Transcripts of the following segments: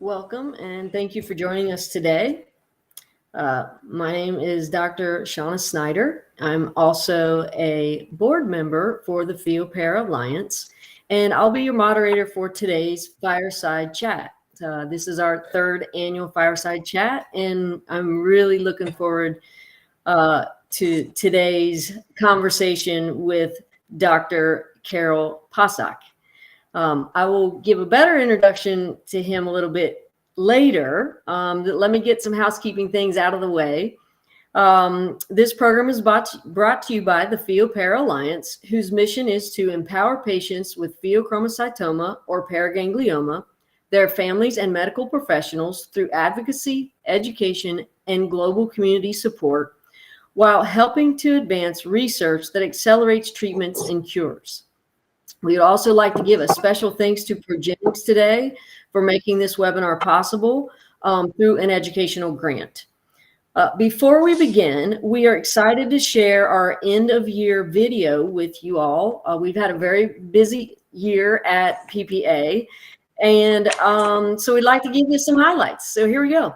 Welcome, and thank you for joining us today. My name is Dr. Shauna Snyder. I'm also a board member for the Pheo Alliance, and I'll be your moderator for today's Fireside Chat. This is our third annual Fireside Chat, and I'm really looking forward to today's conversation with Dr. Carol Pasak. I will give a better introduction to him a little bit later. Let me get some housekeeping things out of the way. This program is brought to you by the Pheo Alliance, whose mission is to empower patients with pheochromocytoma or paraganglioma, their families and medical professionals through advocacy, education, and global community support, while helping to advance research that accelerates treatments and cures. We would also like to give a special thanks to Progenics today for making this webinar possible through an educational grant. Before we begin, we are excited to share our end of year video with you all. We've had a very busy year at PPA, and so we'd like to give you some highlights. So here we go.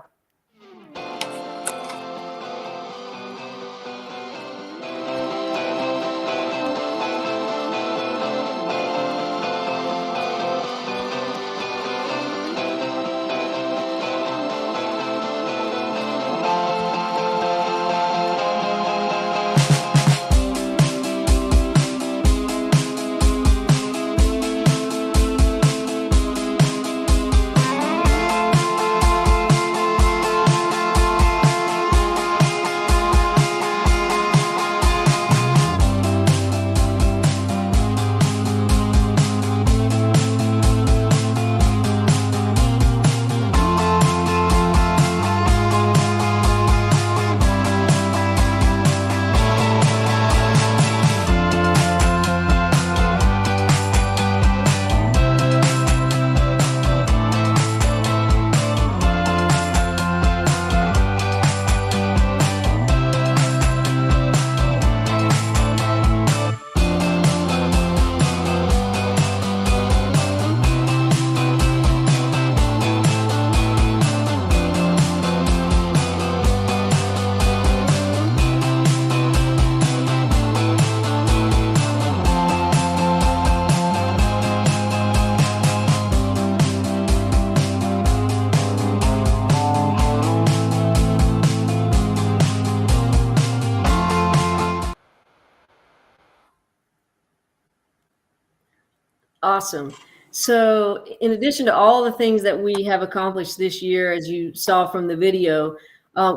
Awesome. So in addition to all the things that we have accomplished this year, as you saw from the video,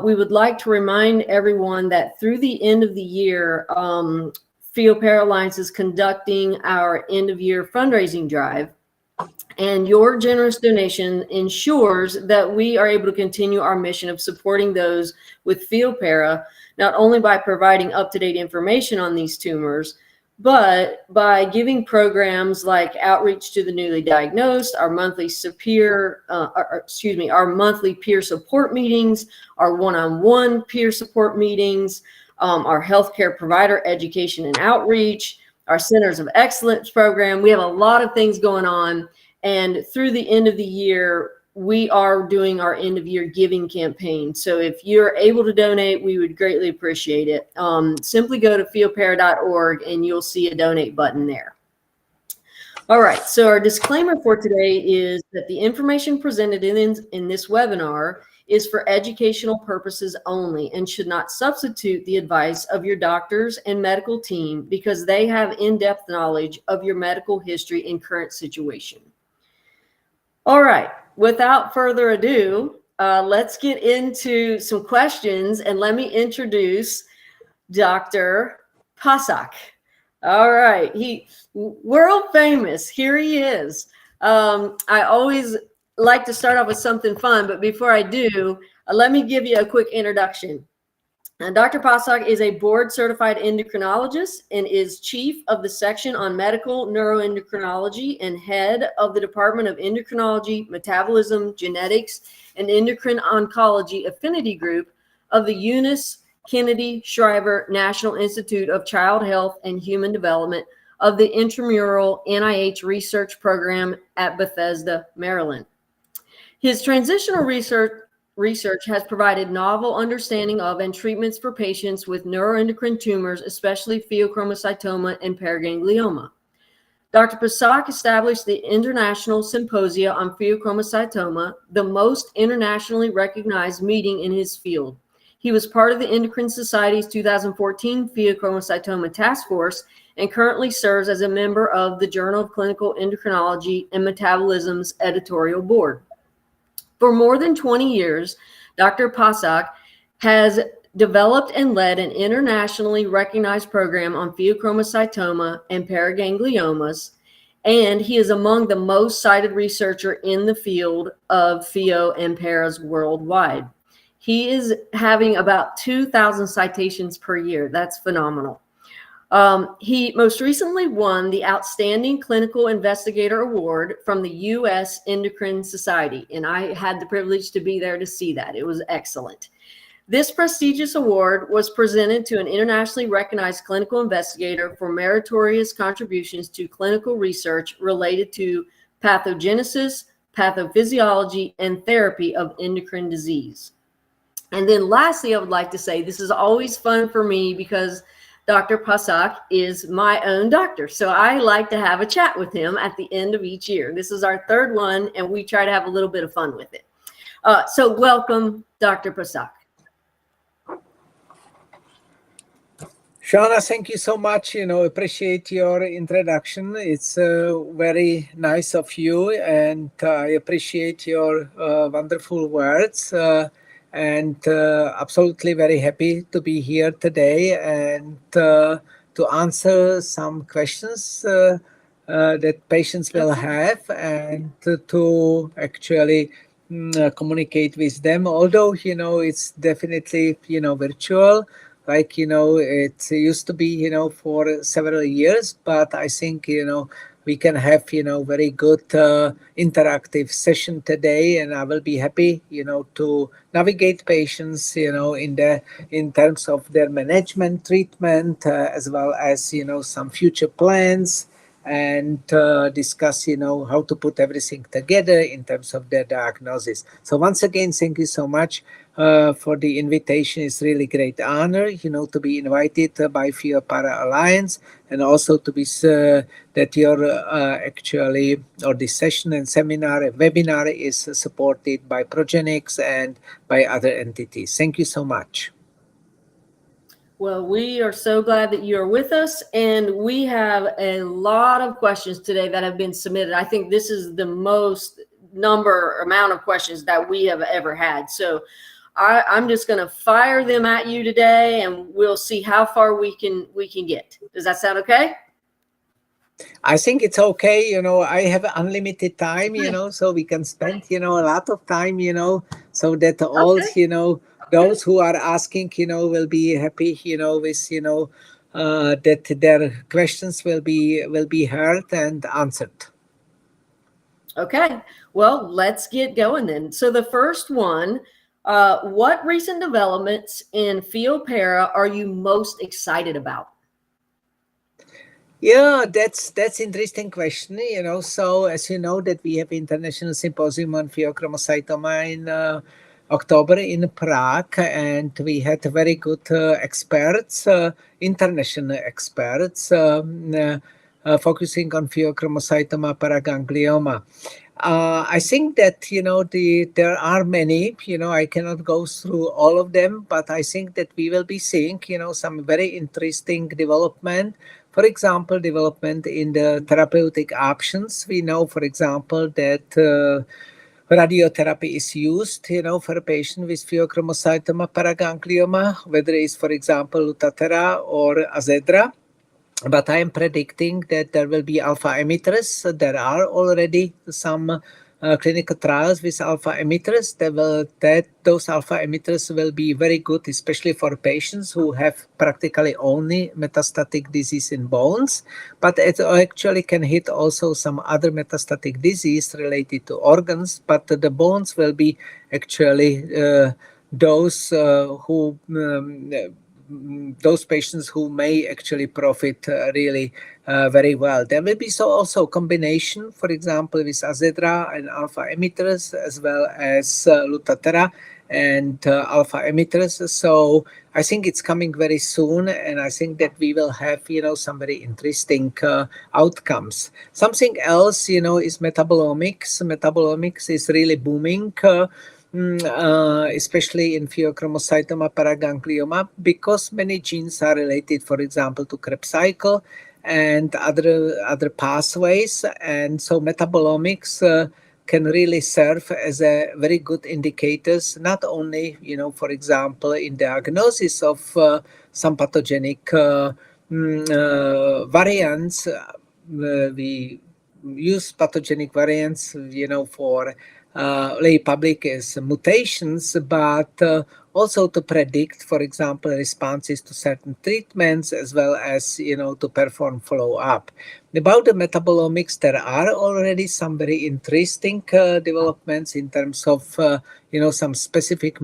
we would like to remind everyone that through the end of the year, Pheo Alliance is conducting our end of year fundraising drive. And your generous donation ensures that we are able to continue our mission of supporting those with Pheo, not only by providing up-to-date information on these tumors, but by giving programs like outreach to the newly diagnosed, our monthly our monthly peer support meetings, our one-on-one peer support meetings, our healthcare provider education and outreach, our Centers of Excellence program. We have a lot of things going on. And through the end of the year, we are doing our end of year giving campaign. So if you're able to donate, we would greatly appreciate it. Simply go to pheopara.org and you'll see a donate button there. All right, so our disclaimer for today is that the information presented in this webinar is for educational purposes only and should not substitute the advice of your doctors and medical team because they have in-depth knowledge of your medical history and current situation. All right. Without further ado, let's get into some questions, and let me introduce Dr. Pasak. All right, world famous. Here he is. I always like to start off with something fun, but before I do, let me give you a quick introduction. Dr. Pasak is a board-certified endocrinologist and is chief of the section on medical neuroendocrinology and head of the Department of Endocrinology, Metabolism, Genetics, and Endocrine Oncology Affinity Group of the Eunice Kennedy Shriver National Institute of Child Health and Human Development of the Intramural NIH Research Program at Bethesda, Maryland. His transitional research has provided novel understanding of and treatments for patients with neuroendocrine tumors, especially pheochromocytoma and paraganglioma. Dr. Pasak established the International Symposia on Pheochromocytoma, the most internationally recognized meeting in his field. He was part of the Endocrine Society's 2014 Pheochromocytoma Task Force and currently serves as a member of the Journal of Clinical Endocrinology and Metabolism's editorial board. For more than 20 years, Dr. Pasak has developed and led an internationally recognized program on pheochromocytoma and paragangliomas, and he is among the most cited researcher in the field of pheo and paras worldwide. He is having about 2,000 citations per year. That's phenomenal. He most recently won the Outstanding Clinical Investigator Award from the U.S. Endocrine Society, and I had the privilege to be there to see that. It was excellent. This prestigious award was presented to an internationally recognized clinical investigator for meritorious contributions to clinical research related to pathogenesis, pathophysiology, and therapy of endocrine disease. And then lastly, I would like to say this is always fun for me because Dr. Pasak is my own doctor. So I like to have a chat with him at the end of each year. This is our third one, and we try to have a little bit of fun with it. So welcome, Dr. Pasak. Shauna, thank you so much. Appreciate your introduction. It's very nice of you, and I appreciate your wonderful words. And absolutely very happy to be here today and to answer some questions that patients will have and to actually communicate with them. Although, it's definitely, virtual. Like, it used to be, for several years, but I think, we can have, very good interactive session today, and I will be happy, to navigate patients, in terms of their management, treatment, as well as, some future plans, and discuss, how to put everything together in terms of their diagnosis. So once again, thank you so much for the invitation. It's really great honor, to be invited by Pheo Para Alliance, and also to be that your actually, or this session and seminar and webinar is supported by Progenics and by other entities. Thank you so much. Well, we are so glad that you are with us, and we have a lot of questions today that have been submitted. I think this is the most amount of questions that we have ever had. So I'm just going to fire them at you today, and we'll see how far we can get. Does that sound okay? I think it's okay. I have unlimited time, so we can spend, a lot of time, so that all, okay. Those who are asking, will be happy, with, that their questions will be heard and answered. Okay, well, let's get going then. So the first one, what recent developments in PheoPara are you most excited about? Yeah, that's interesting question. So as you know that we have International Symposium on Pheochromocytoma in October in Prague, and we had very good experts, international experts, focusing on pheochromocytoma paraganglioma. I think that, there are many, I cannot go through all of them, but I think that we will be seeing, some very interesting development. For example, development in the therapeutic options. We know, for example, that radiotherapy is used, for a patient with pheochromocytoma paraganglioma, whether it's, for example, Lutathera or Azedra. But I am predicting that there will be alpha emitters. There are already some clinical trials with alpha emitters. Those alpha emitters will be very good, especially for patients who have practically only metastatic disease in bones. But it actually can hit also some other metastatic disease related to organs. But the bones will be actually those who those patients who may actually profit really very well. There will be also combination, for example, with azedra and alpha emitters, as well as Lutathera and alpha emitters. So I think it's coming very soon, and I think that we will have, some very interesting outcomes. Something else, is metabolomics. Metabolomics is really booming. Especially in pheochromocytoma paraganglioma, because many genes are related, for example, to Krebs cycle and other pathways, and so metabolomics can really serve as a very good indicators, not only for example in diagnosis of some pathogenic variants. We use pathogenic variants for lay public as mutations, but also to predict, for example, responses to certain treatments, as well as to perform follow-up. About the metabolomics, there are already some very interesting developments in terms of some specific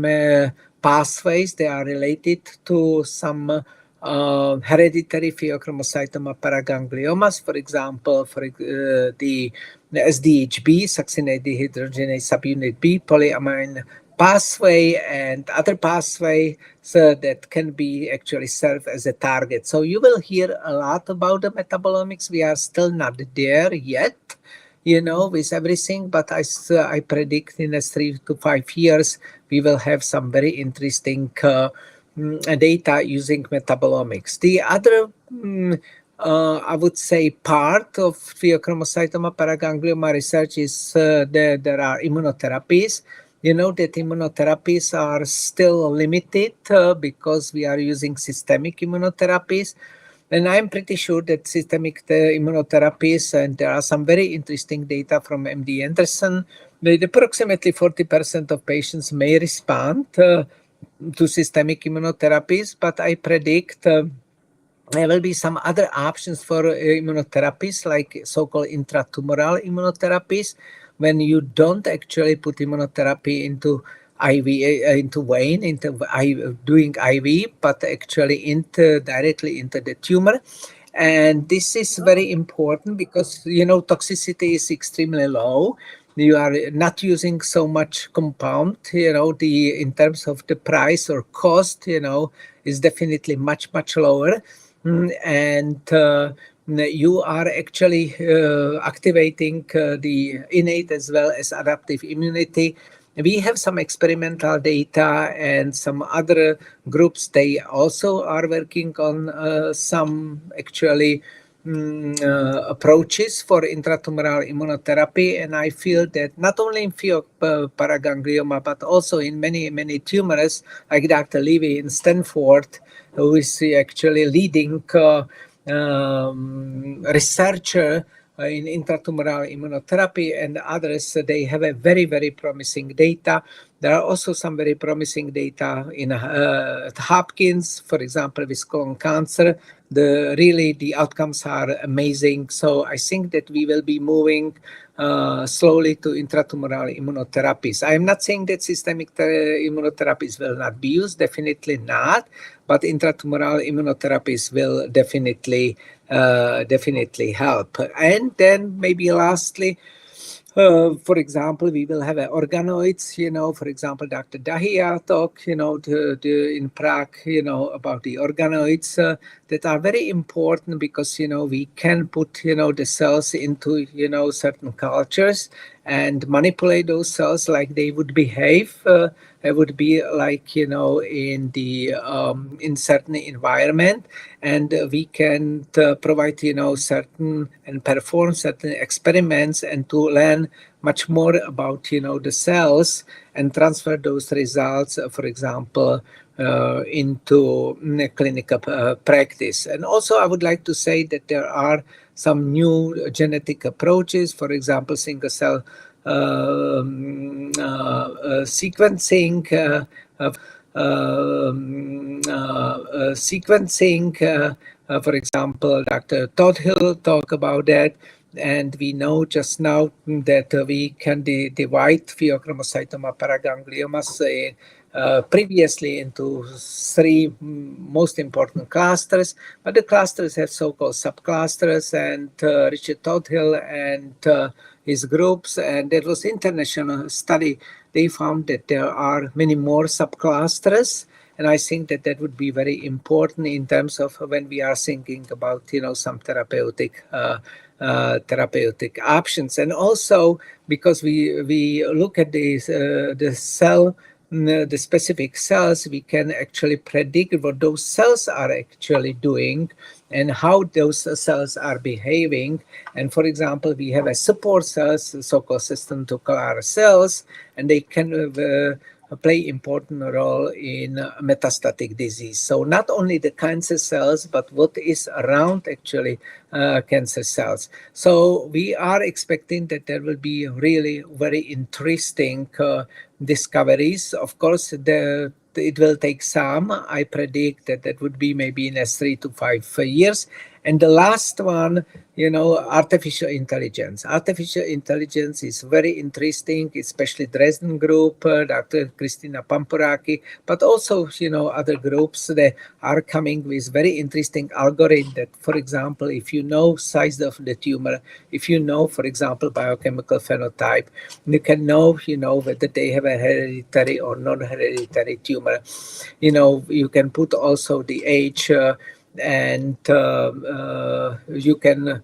pathways. They are related to some hereditary pheochromocytoma paragangliomas, for example, for the SDHB, succinate dehydrogenase subunit B polyamine pathway, and other pathways that can be actually serve as a target. So you will hear a lot about the metabolomics. We are still not there yet, with everything, but I predict in the 3 to 5 years, we will have some very interesting data using metabolomics. The other I would say part of pheochromocytoma paraganglioma research is there are immunotherapies. You know that immunotherapies are still limited because we are using systemic immunotherapies. And I'm pretty sure that systemic immunotherapies, and there are some very interesting data from MD Anderson, that approximately 40% of patients may respond to systemic immunotherapies, but I predict there will be some other options for immunotherapies, like so-called intratumoral immunotherapies, when you don't actually put immunotherapy into IV, into vein, doing IV, but actually directly into the tumor. And this is very important because, toxicity is extremely low. You are not using so much compound, in terms of the price or cost, is definitely much, much lower. And you are actually activating the innate as well as adaptive immunity. We have some experimental data, and some other groups, they also are working on some actually approaches for intratumoral immunotherapy. And I feel that not only in paraganglioma, but also in many, many tumors, like Dr. Levy in Stanford, who is actually leading researcher in intratumoral immunotherapy, and others, they have a very, very promising data. There are also some very promising data in at Hopkins, for example, with colon cancer. The outcomes are amazing. So I think that we will be moving slowly to intratumoral immunotherapies. I am not saying that systemic immunotherapies will not be used, definitely not, but intratumoral immunotherapies will definitely help. And then maybe lastly, for example, we will have organoids, for example, Dr. Dahia talked, in Prague, about the organoids that are very important because, we can put, the cells into, certain cultures and manipulate those cells like they would behave. It would be like, in certain environment, and we can provide, certain and perform certain experiments and to learn much more about, the cells and transfer those results, for example, into clinical practice. And also I would like to say that there are some new genetic approaches, for example, single cell sequencing, for example, Dr. Todd Hill talked about that. And we know just now that we can divide pheochromocytoma paragangliomas previously into three most important clusters, but the clusters have so-called subclusters, and Richard Tothill and his groups, and there was international study. They found that there are many more subclusters, and I think that that would be very important in terms of when we are thinking about, some therapeutic options. And also because we look at the cell, the specific cells, we can actually predict what those cells are actually doing and how those cells are behaving. And for example, we have a support cells, so-called system to CAR cells, and they can play important role in metastatic disease. So not only the cancer cells, but what is around actually cancer cells. So we are expecting that there will be really very interesting discoveries. Of course, it will take some. I predict that that would be maybe in 3 to 5 years. And the last one, artificial intelligence. Artificial intelligence is very interesting, especially Dresden group, Dr. Christina Pampuraki, but also, other groups that are coming with very interesting algorithm that, for example, if you know size of the tumor, if you know, for example, biochemical phenotype, you can know, whether they have a hereditary or non-hereditary tumor. You can put also the age, and you can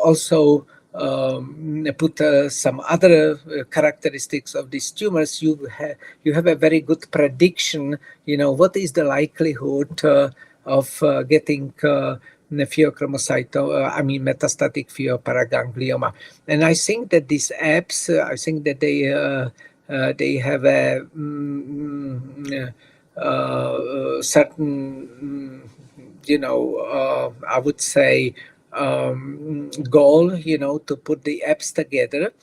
also put some other characteristics of these tumors. You have a very good prediction. What is the likelihood of getting metastatic pheoparaganglioma. And I think that these apps, I think that they have a certain, I would say, goal, to put the apps together.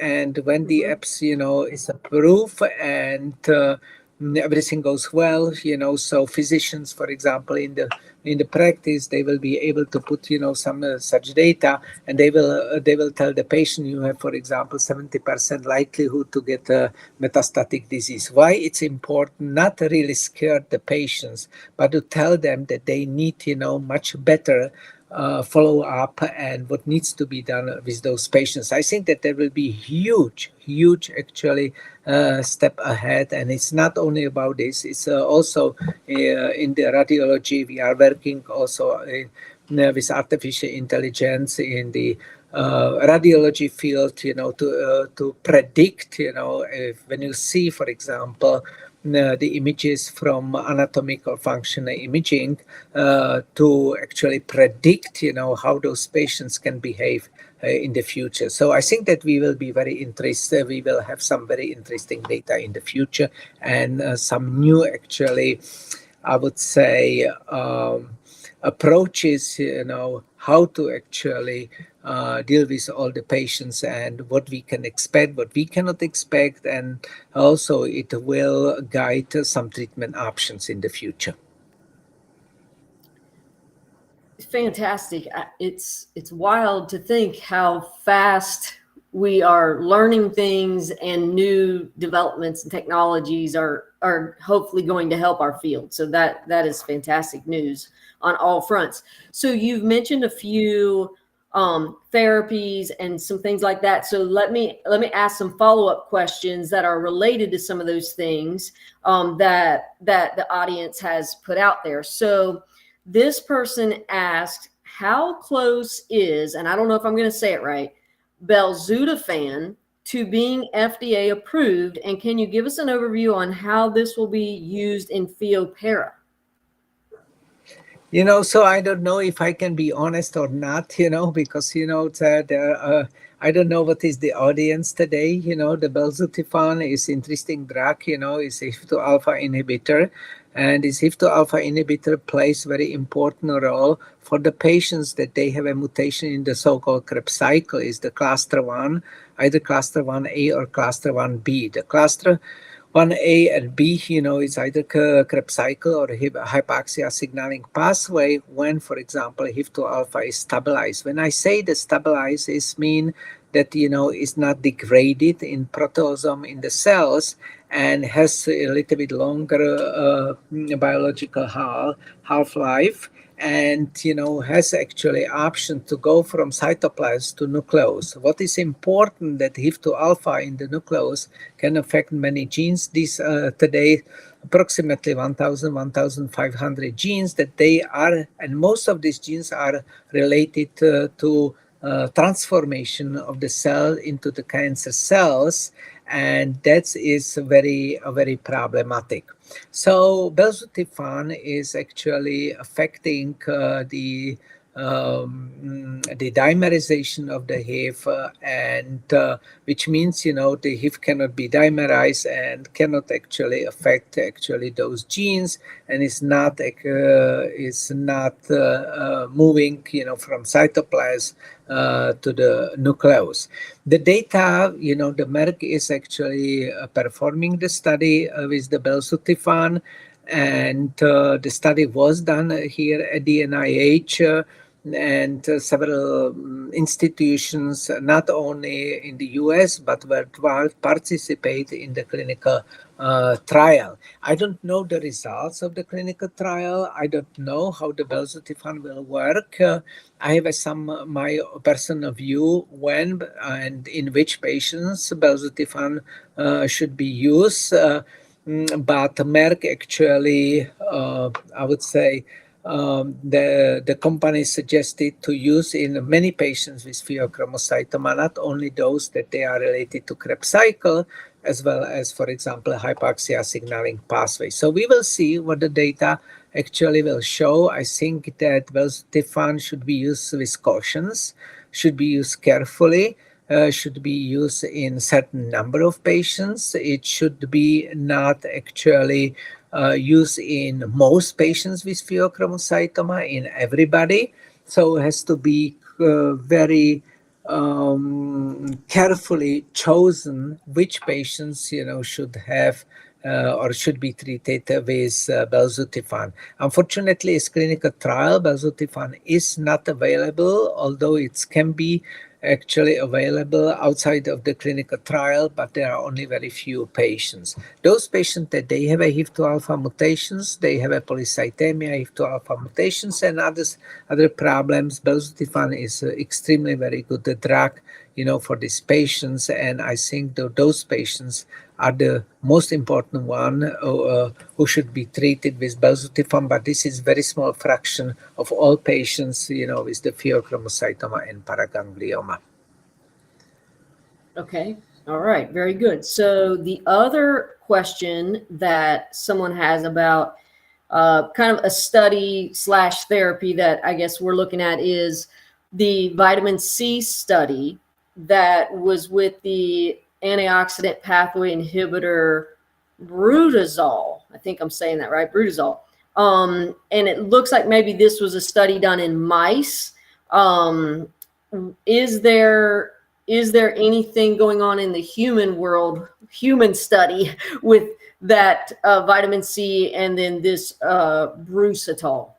And when the apps, is approved and everything goes well, so physicians, for example, in the practice, they will be able to put, some such data, and they will tell the patient, you have, for example, 70% likelihood to get a metastatic disease. Why it's important not to really scare the patients, but to tell them that they need, much better follow up and what needs to be done with those patients. I think that there will be huge actually step ahead, and it's not only about this, it's also in the radiology. We are working also with artificial intelligence in the radiology field, to predict, if, when you see, for example, the images from anatomical functional imaging, to actually predict, how those patients can behave in the future. So I think that we will be very interested. We will have some very interesting data in the future, and some new, actually, I would say, approaches, how to actually deal with all the patients and what we can expect, what we cannot expect, and also it will guide some treatment options in the future. Fantastic. It's wild to think how fast we are learning things, and new developments and technologies are hopefully going to help our field. So that is fantastic news on all fronts. So you've mentioned a few therapies and some things like that. So let me ask some follow-up questions that are related to some of those things that the audience has put out there. So this person asked, how close is, and I don't know if I'm going to say it right, belzutifan to being FDA approved? And can you give us an overview on how this will be used in Pheopara? So I don't know if I can be honest or not, because, I don't know what is the audience today. The belzutifan is interesting drug, is HIF2 alpha inhibitor. And this HIF2 alpha inhibitor plays very important role for the patients that they have a mutation in the so-called Krebs cycle, is the cluster 1, either cluster 1A or cluster 1B. The cluster 1A and B, is either Krebs cycle or hypoxia signaling pathway when, for example, HIF2 alpha is stabilized. When I say the stabilized, it means that, it's not degraded in proteasome in the cells, and has a little bit longer biological half-life, and has actually option to go from cytoplasm to nucleus. What is important that HIF2 alpha in the nucleus can affect many genes. These today approximately 1,500 genes that they are, and most of these genes are related to transformation of the cell into the cancer cells, and that is very problematic. So belzutifan is actually affecting the dimerization of the HIF, and which means the HIF cannot be dimerized and cannot actually affect those genes, and is not moving from cytoplasm to the nucleus. The data, the Merck is actually performing the study with the belzutifan, and the study was done here at the NIH, and several institutions, not only in the US, but worldwide, participate in the clinical trial. I don't know the results of the clinical trial. I don't know how the belzutifan will work. I have my personal view when and in which patients belzutifan should be used. But Merck actually, I would say, the company suggested to use in many patients with pheochromocytoma, not only those that they are related to Krebs cycle, as well as, for example, hypoxia signaling pathway. So we will see what the data actually will show. I think that belzutifan should be used with cautions, should be used carefully, should be used in certain number of patients. It should be not actually used in most patients with pheochromocytoma, in everybody. So it has to be very carefully chosen which patients should have or should be treated with belzutifan. Unfortunately, its clinical trial, belzutifan is not available, although it can be actually available outside of the clinical trial, but there are only very few patients. Those patients that they have a HIF2 alpha mutations, they have a polycythemia, HIF2 alpha mutations, and other problems. Belzutifan is extremely very good drug, for these patients, and I think that those patients are the most important one who should be treated with belzutifan, but this is very small fraction of all patients, with the pheochromocytoma and paraganglioma. Okay. All right. Very good. So the other question that someone has about kind of a study / therapy that I guess we're looking at is the vitamin C study that was with the antioxidant pathway inhibitor brutazole. I think I'm saying that right, brutazole. And it looks like maybe this was a study done in mice. Is there anything going on in the human world, human study with that vitamin C and then this brusitol?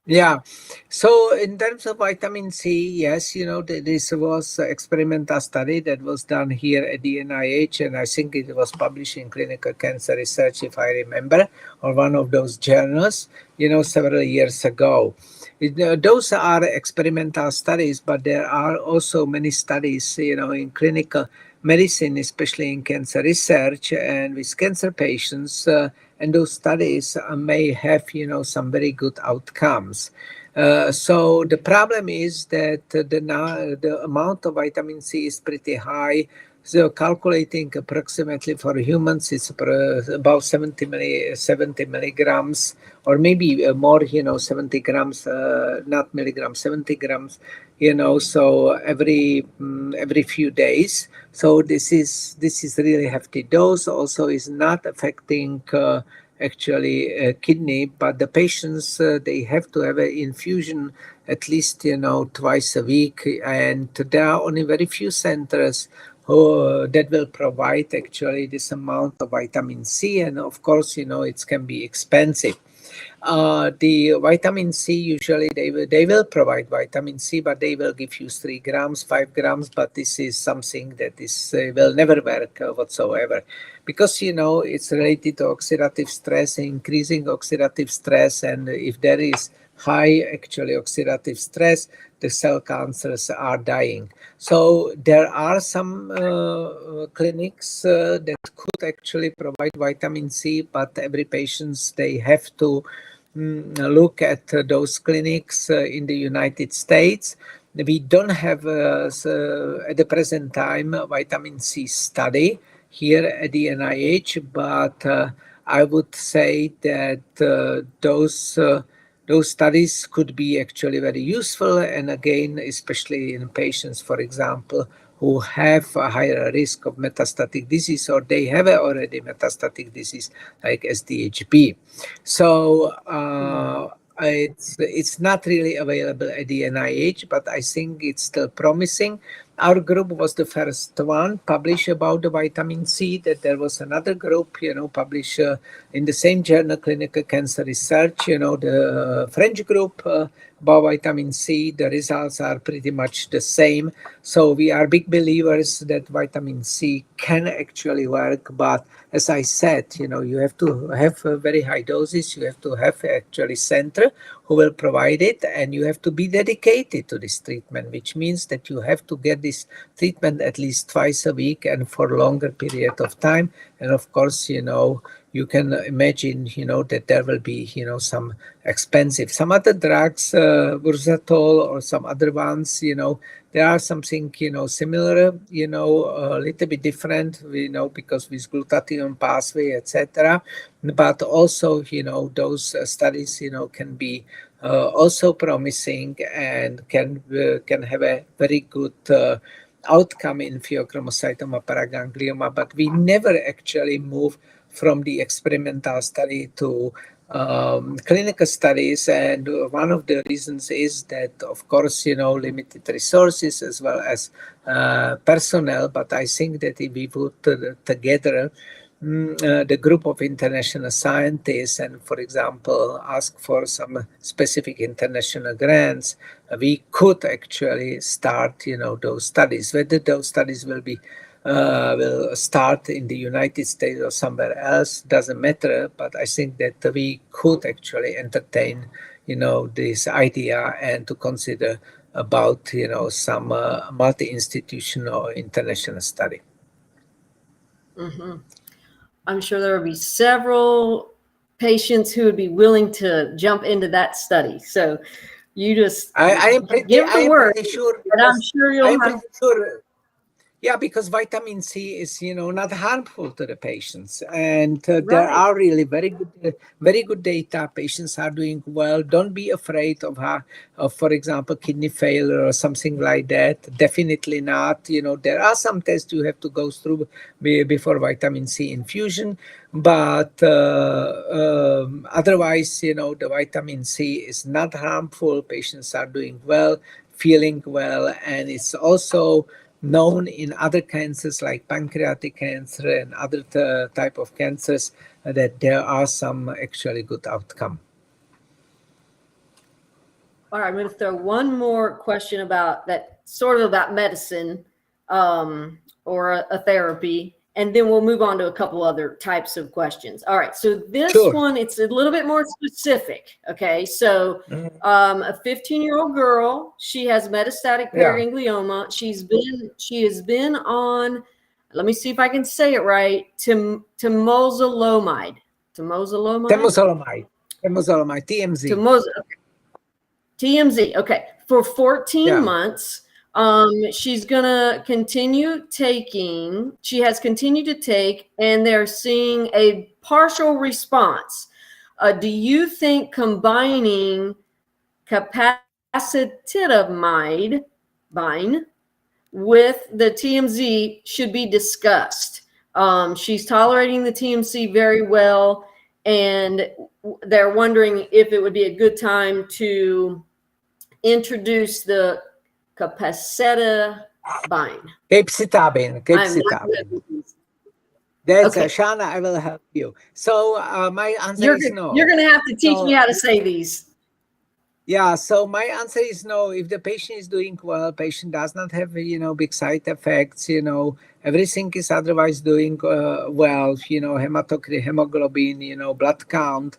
Yeah. So in terms of vitamin C, yes, this was an experimental study that was done here at the NIH, and I think it was published in Clinical Cancer Research, if I remember, or one of those journals, several years ago. Those are experimental studies, but there are also many studies, in clinical medicine, especially in cancer research and with cancer patients, and those studies may have, some very good outcomes. So the problem is that the amount of vitamin C is pretty high. So calculating approximately for humans, it's about 70 milligrams, or maybe more, 70 grams, not milligrams, 70 grams, so every few days. So this is really hefty dose. Also is not affecting actually kidney, but the patients, they have to have an infusion at least, twice a week, and there are only very few centers that will provide actually this amount of vitamin C, and of course, it can be expensive. The vitamin C, usually they will provide vitamin C, but they will give you 3 grams, 5 grams. But this is something that is will never work whatsoever, because it's related to oxidative stress, increasing oxidative stress, and if there is high actually oxidative stress, the cell cancers are dying. So there are some clinics that could actually provide vitamin C, but every patients, they have to look at those clinics in the United States. We don't have at the present time a vitamin C study here at the NIH, but I would say that those studies could be actually very useful, and again, especially in patients, for example, who have a higher risk of metastatic disease, or they have already metastatic disease like SDHB. So it's not really available at the NIH, but I think it's still promising. Our group was the first one published about the vitamin C. That there was another group, published in the same journal, Clinical Cancer Research. The French group about vitamin C. The results are pretty much the same. So we are big believers that vitamin C can actually work, but as I said, you have to have very high doses. You have to have actually center who will provide it, and you have to be dedicated to this treatment, which means that you have to get this treatment at least twice a week and for a longer period of time. And of course, you can imagine, that there will be, some some other drugs, Bursatol or some other ones, there are something, similar, a little bit different, because with glutathione pathway, etc. But also, those studies, can be also promising and can have a very good outcome in pheochromocytoma paraganglioma. But we never actually move from the experimental study to clinical studies, and one of the reasons is that, of course, limited resources as well as personnel. But I think that if we put together the group of international scientists and, for example, ask for some specific international grants, we could actually start, those studies. Whether those studies will start in the United States or somewhere else doesn't matter. But I think that we could actually entertain, this idea and to consider about, some multi-institutional or international study. Mm-hmm. I'm sure there will be several patients who would be willing to jump into that study. So you just give the word, and I'm sure you'll have. Yeah, because vitamin C is, not harmful to the patients, and there are really very good data. Patients are doing well. Don't be afraid of, for example, kidney failure or something like that. Definitely not. There are some tests you have to go through before vitamin C infusion, but otherwise, the vitamin C is not harmful. Patients are doing well, feeling well, and it's also known in other cancers like pancreatic cancer and other type of cancers that there are some actually good outcome. All right, I'm going to throw one more question about that, sort of about medicine or a therapy, and then we'll move on to a couple other types of questions. All right, so this one, it's a little bit more specific. Okay, so a 15-year-old girl, she has metastatic paraganglioma. She has been on, let me see if I can say it right, temozolomide, TMZ. TMZ. Okay. For 14 months, she's going to continue taking, she has continued to take, and they're seeing a partial response. Do you think combining capecitabine with the TMZ should be discussed? She's tolerating the TMZ very well, and they're wondering if it would be a good time to introduce the capecitabine. Capecitabine. That's Okay. Shana, I will help you. So my answer You're is you're no. going to have to teach me So how to say these. yeah, so my answer is no. If the patient is doing well, patient does not have big side effects. Everything is otherwise doing well. Hematocrit, hemoglobin, blood count.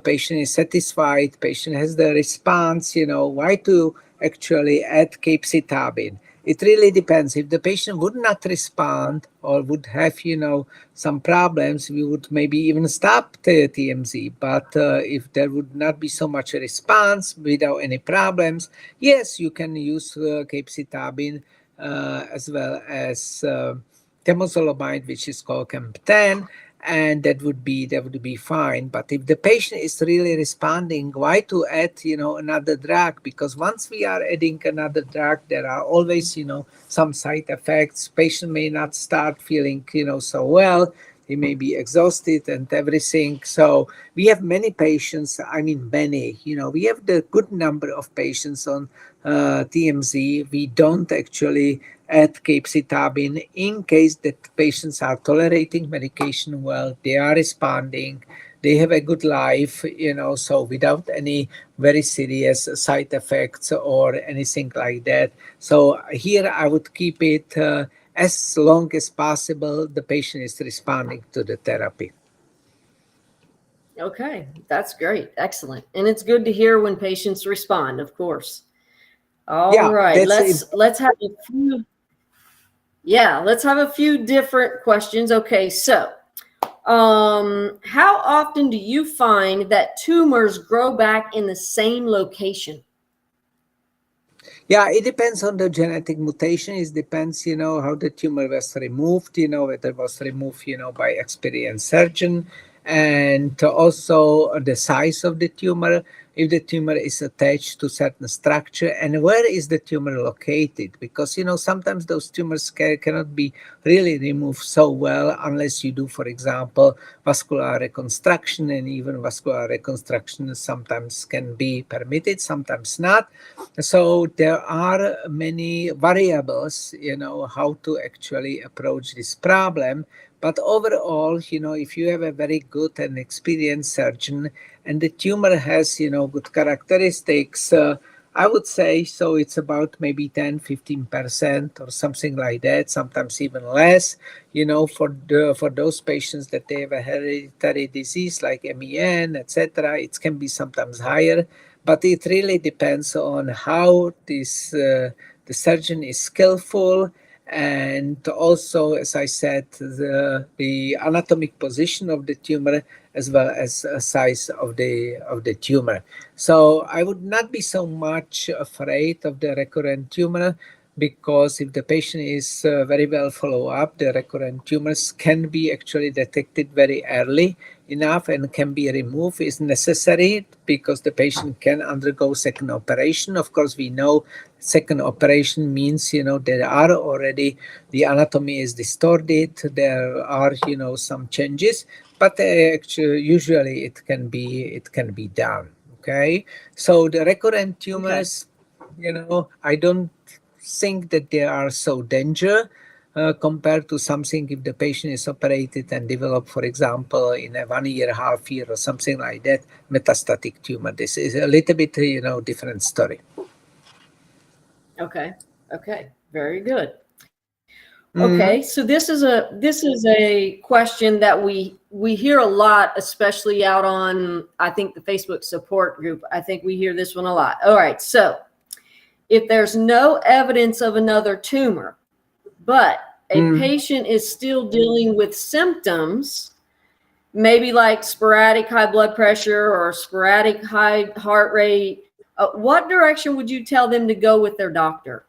Patient is satisfied. Patient has the response. Why to actually add capecitabine? It really depends. If the patient would not respond or would have some problems, we would maybe even stop the TMZ. But if there would not be so much a response without any problems, yes, you can use capecitabine as well as temozolomide, which is called CAMP10, and that would be fine. But if the patient is really responding, why to add another drug? Because once we are adding another drug, there are always some side effects. Patient may not start feeling so well. He may be exhausted and everything. So we have many patients. I mean, many. We have the good number of patients on TMZ. We don't actually add capecitabine in case that patients are tolerating medication well, they are responding, they have a good life, so without any very serious side effects or anything like that. So here I would keep it as long as possible the patient is responding to the therapy. Okay, that's great. Excellent. And it's good to hear when patients respond, of course. All Yeah, right, that's let's have a few. Yeah, let's have a few different questions. Okay, so how often do you find that tumors grow back in the same location? Yeah, it depends on the genetic mutation. It depends, how the tumor was removed, whether it was removed, by experienced surgeon, and also the size of the tumor, if the tumor is attached to certain structure, and where is the tumor located? Because, sometimes those tumors cannot be really removed so well unless you do, for example, vascular reconstruction, and even vascular reconstruction sometimes can be permitted, sometimes not. So there are many variables, how to actually approach this problem. But overall, if you have a very good and experienced surgeon and the tumor has, good characteristics, I would say so it's about maybe 10-15% or something like that, sometimes even less, for those patients that they have a hereditary disease like MEN, etc. It can be sometimes higher, but it really depends on how the surgeon is skillful, and also, as I said, the anatomic position of the tumor as well as size of the tumor. So I would not be so much afraid of the recurrent tumor, because if the patient is very well followed up, the recurrent tumors can be actually detected very early enough and can be removed is necessary, because the patient can undergo second operation. Of course, we know second operation means there are already, the anatomy is distorted, there are some changes, but actually usually it can be done. Okay, so the recurrent Okay. tumors, I don't think that they are so danger compared to something if the patient is operated and develop, for example, in a 1 year, half year, or something like that, metastatic tumor. This is a little bit, different story. Okay. Okay. Very good. Okay, Mhm. so this is a question that we hear a lot, especially out on, I think, the Facebook support group. I think we hear this one a lot. All right, so if there's no evidence of another tumor, but a Mhm. patient is still dealing with symptoms, maybe like sporadic high blood pressure or sporadic high heart rate, what direction would you tell them to go with their doctor?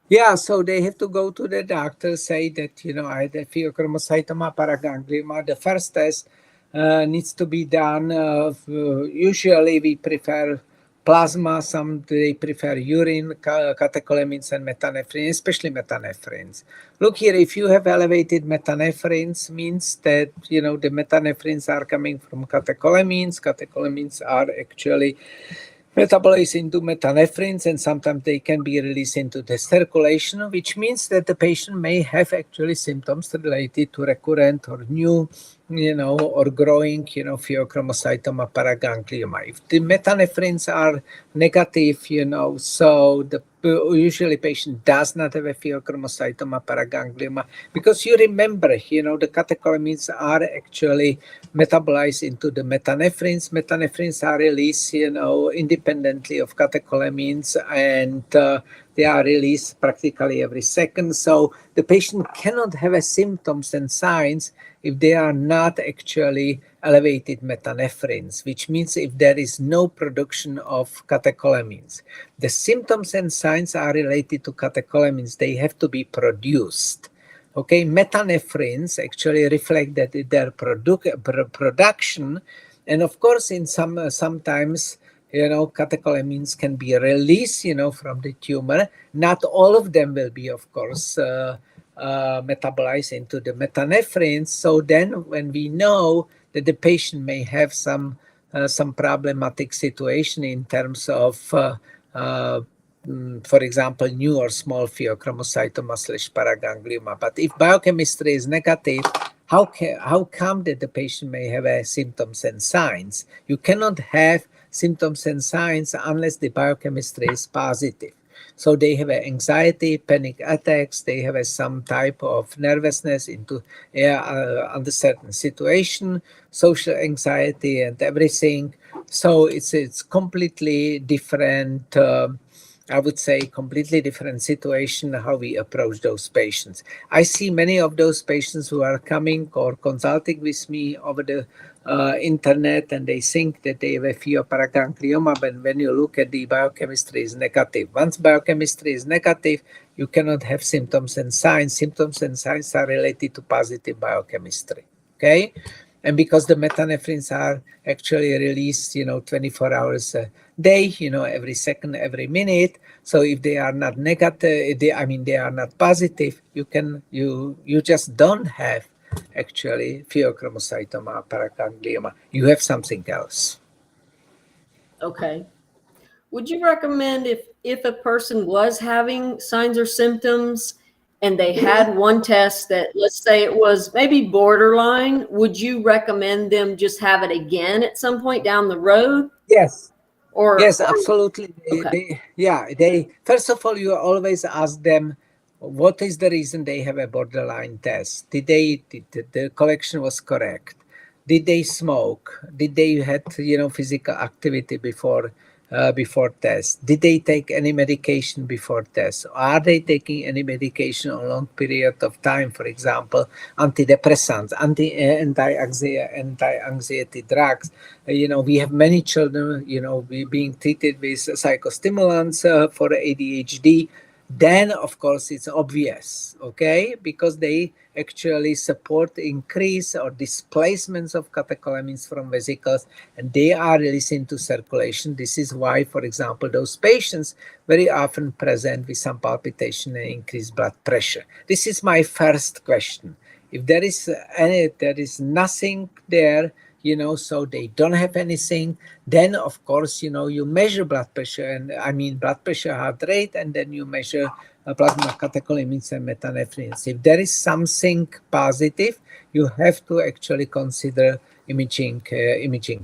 Yeah, so they have to go to the doctor, say that, I had a pheochromocytoma paraganglioma. The first test needs to be done. Usually we prefer plasma, some they prefer urine, catecholamines and metanephrine, especially metanephrines. Look here, if you have elevated metanephrines, means that, the metanephrines are coming from catecholamines. Catecholamines are actually metabolize into metanephrines, and sometimes they can be released into the circulation, which means that the patient may have actually symptoms related to recurrent or new, or growing, pheochromocytoma paraganglioma. If the metanephrines are negative, so the usually patient does not have a pheochromocytoma paraganglioma, because you remember, the catecholamines are actually metabolized into the metanephrines. Metanephrines are released, independently of catecholamines, and they are released practically every second. So the patient cannot have a symptoms and signs if they are not actually elevated metanephrines, which means if there is no production of catecholamines. The symptoms and signs are related to catecholamines. They have to be produced. Okay, metanephrines actually reflect that their production, and of course, in sometimes, catecholamines can be released, from the tumor. Not all of them will be, of course, metabolized into the metanephrines. So then, when we know that the patient may have some problematic situation in terms of for example, new or small pheochromocytoma/paraganglioma. But if biochemistry is negative, how come that the patient may have symptoms and signs? You cannot have symptoms and signs unless the biochemistry is positive. So they have anxiety, panic attacks. They have some type of nervousness under certain situation, social anxiety, and everything. So it's completely different. I would say completely different situation how we approach those patients. I see many of those patients who are coming or consulting with me over the internet, and they think that they have a pheoparaganglioma, but when you look at the biochemistry is negative. Once biochemistry is negative, you cannot have symptoms and signs. Symptoms and signs are related to positive biochemistry. Okay? And because the metanephrines are actually released, 24 hours a day, every second, every minute. So if they are not negative, they are not positive, you just don't have actually pheochromocytoma paraganglioma. You have something else. Okay. Would you recommend if a person was having signs or symptoms and they had one test that, let's say it was maybe borderline, would you recommend them just have it again at some point down the road? Yes. Or Yes, absolutely. okay. They first of all, you always ask them what is the reason they have a borderline test. Did the collection was correct? Did they smoke? Did they had physical activity before test? Did they take any medication before test? Are they taking any medication a long period of time? For example, antidepressants, anti-anxiety drugs. We have many children, being treated with psychostimulants for ADHD. Then, of course, it's obvious, okay, because they actually support increase or displacements of catecholamines from vesicles, and they are released into circulation. This is why, for example, those patients very often present with some palpitation and increased blood pressure. This is my first question. If there is nothing there, so they don't have anything, then of course, you measure blood pressure, and blood pressure, heart rate, and then you measure plasma catecholamines and metanephrines. If there is something positive, you have to actually consider imaging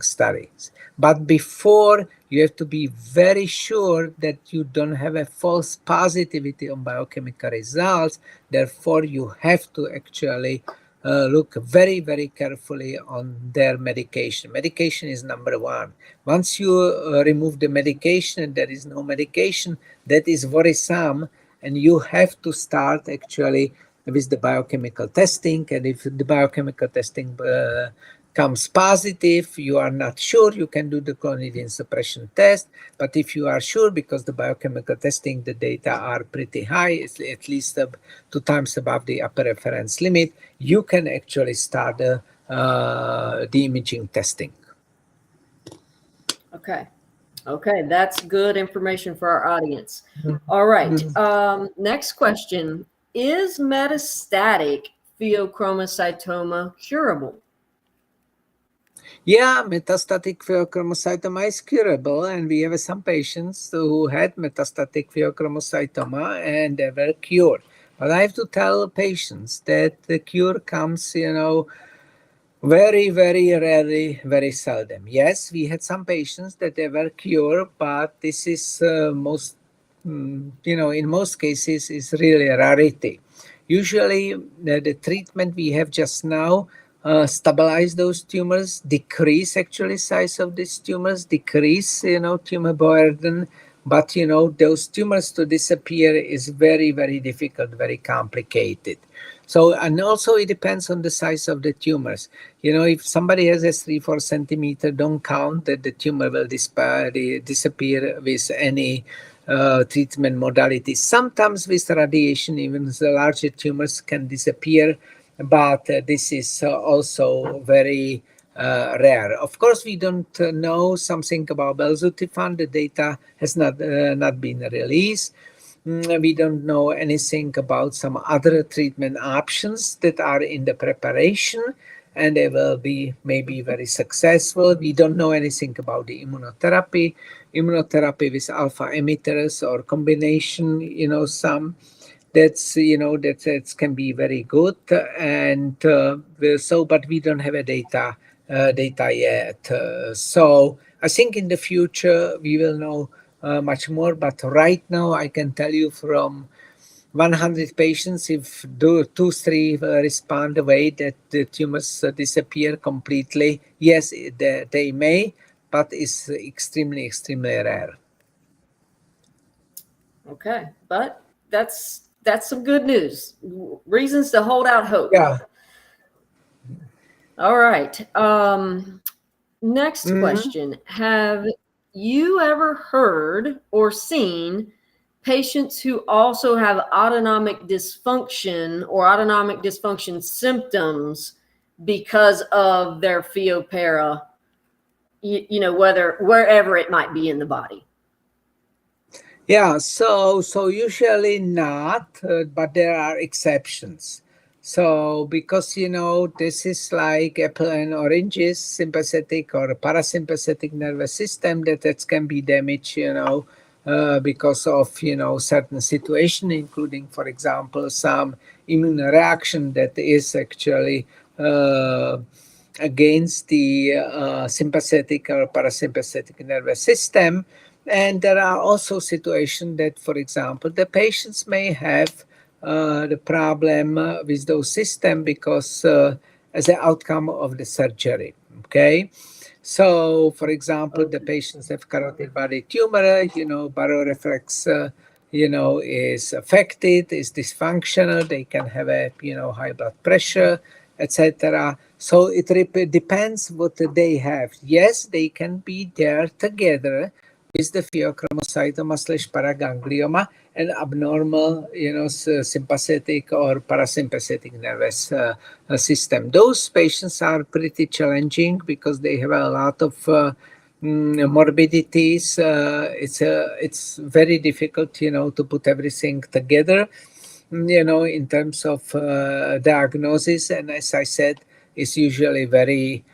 studies. But before, you have to be very sure that you don't have a false positivity on biochemical results. Therefore, you have to actually look very, very carefully on their medication. Medication is number one. Once you remove the medication and there is no medication, that is worrisome, and you have to start actually with the biochemical testing. And if the biochemical testing comes positive, you are not sure, you can do the clonidine suppression test. But if you are sure, because the biochemical testing, the data are pretty high, it's at least 2 times above the upper reference limit, you can actually start the imaging testing. Okay, that's good information for our audience. All right. Next question. Is metastatic pheochromocytoma curable? Yeah, metastatic pheochromocytoma is curable, and we have some patients who had metastatic pheochromocytoma and they were cured. But I have to tell patients that the cure comes, very, very rarely, very seldom. Yes, we had some patients that they were cured, but this is in most cases, is really a rarity. Usually, the treatment we have just now stabilize those tumors, decrease actually size of these tumors, decrease tumor burden, but those tumors to disappear is very, very difficult, very complicated. So, and also it depends on the size of the tumors. If somebody has a 3-4 centimeter, don't count that the tumor will disappear with any treatment modality. Sometimes with radiation, even the larger tumors can disappear, but this is also very rare. Of course, we don't know something about belzutifan. The data has not been released. We don't know anything about some other treatment options that are in the preparation, and they will be maybe very successful. We don't know anything about the immunotherapy with alpha emitters or combination, some that can be very good, and but we don't have a data yet. So I think in the future we will know much more, but right now I can tell you from 100 patients, if two, three respond the way that the tumors disappear completely, yes, they may, but it's extremely, extremely rare. Okay, but that's some good news. Reasons to hold out hope. Yeah. All right. Next question. Have you ever heard or seen patients who also have autonomic dysfunction or autonomic dysfunction symptoms because of their Pheopara, wherever it might be in the body? Yeah, so usually not, but there are exceptions. So because this is like apple and oranges, sympathetic or parasympathetic nervous system that can be damaged, because of certain situation, including, for example, some immune reaction that is actually against the sympathetic or parasympathetic nervous system. And there are also situations that, for example, the patients may have the problem with those systems because as an outcome of the surgery. Okay. So, for example, the patients have carotid body tumor, baroreflex, is affected, is dysfunctional. They can have a, high blood pressure, etc. So it depends what they have. Yes, they can be there together with the pheochromocytoma/paraganglioma and abnormal, sympathetic or parasympathetic nervous system. Those patients are pretty challenging because they have a lot of morbidities. It's very difficult, to put everything together, in terms of diagnosis. And as I said, it's usually very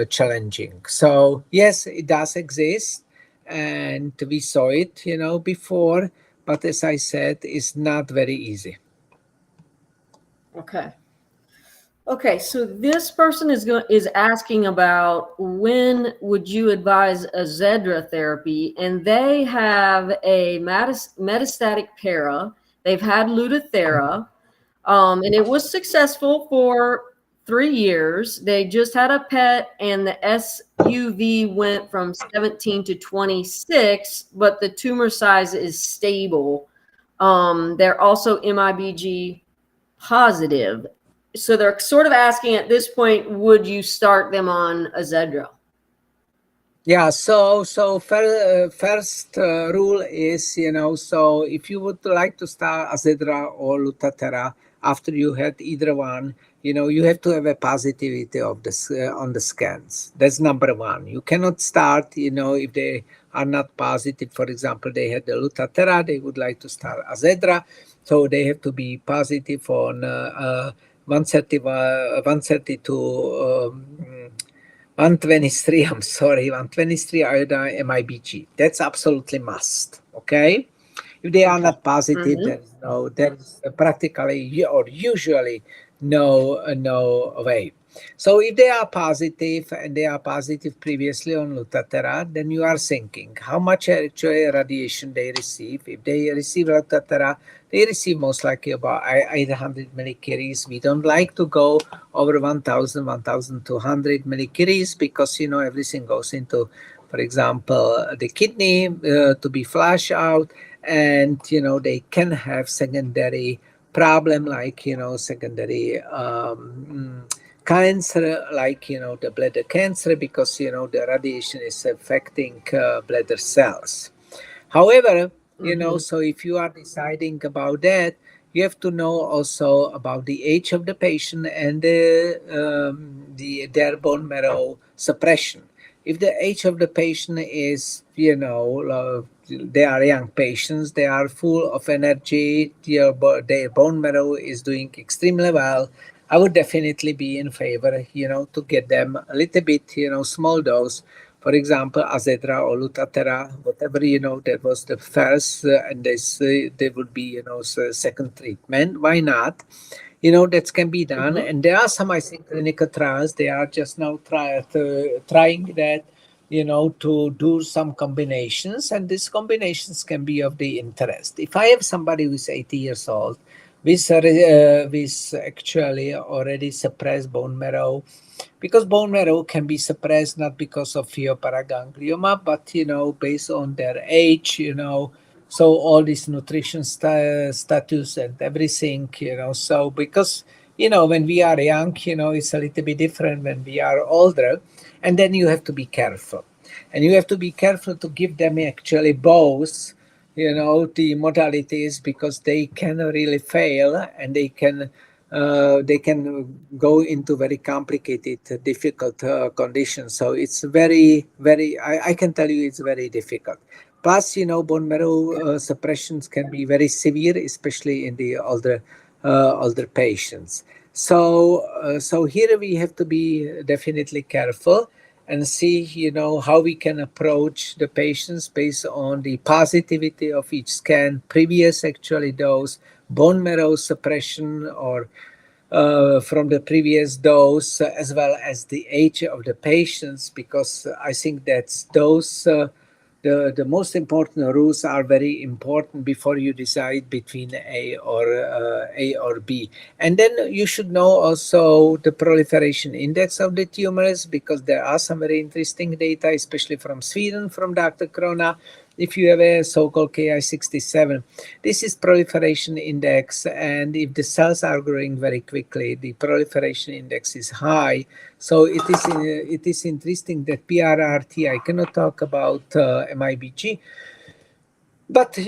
challenging. So yes, it does exist, and we saw it, before. But as I said, it's not very easy. Okay. Okay, so this person is asking about when would you advise a Zedra therapy, and they have a metastatic para. They've had Lutathera, and it was successful for 3 years. They just had a PET, and the SUV went from 17 to 26, but the tumor size is stable. They're also MIBG positive. So they're sort of asking at this point, would you start them on Azedra? Yeah, so first rule is, so if you would like to start Azedra or Lutathera after you had either one, you have to have a positivity of this on the scans. That's number one. You cannot start, if they are not positive. For example, they had the Lutathera, they would like to start Azedra, so they have to be positive on 132 123, I'm sorry, 123 iodine MIBG. That's absolutely must. Okay. If they are Okay. not positive, Mm-hmm. there's practically or usually no way. So if they are positive and they are positive previously on Lutathera, then you are thinking how much actually radiation they receive. If they receive Lutathera, they receive most likely about 800 millicuries. We don't like to go over 1000, 1200 millicuries because everything goes into, for example, the kidney to be flushed out, and they can have secondary problem like secondary cancer, like the bladder cancer, because the radiation is affecting bladder cells. However, Mm-hmm. so if you are deciding about that, you have to know also about the age of the patient and their bone marrow suppression. If the age of the patient is, they are young patients, they are full of energy, their bone marrow is doing extremely well, I would definitely be in favor, to get them a little bit, small dose, for example, Azedra or Lutathera, whatever, that was the first, and they would be, second treatment. Why not? That can be done. Mm-hmm. And there are some, I think, clinical trials. They are just now trying that, to do some combinations. And these combinations can be of the interest. If I have somebody who's 80 years old, with actually already suppressed bone marrow, because bone marrow can be suppressed not because of pheoparaganglioma, but based on their age, so all this nutrition status and everything, so because when we are young, it's a little bit different when we are older, and then you have to be careful, and you have to be careful to give them actually both, the modalities, because they can really fail, and they can go into very complicated, difficult conditions. So it's very, very, I can tell you it's very difficult. Plus, bone marrow suppressions can be very severe, especially in the older patients. So here we have to be definitely careful and see, how we can approach the patients based on the positivity of each scan, previous actually dose, bone marrow suppression, or from the previous dose, as well as the age of the patients, because I think that's those the most important rules are very important before you decide between A or B. And then you should know also the proliferation index of the tumors, because there are some very interesting data, especially from Sweden, from Dr. Krona. If you have a so-called Ki-67, this is proliferation index, and if the cells are growing very quickly, the proliferation index is high. So it is interesting that PRRT, I cannot talk about MIBG, but the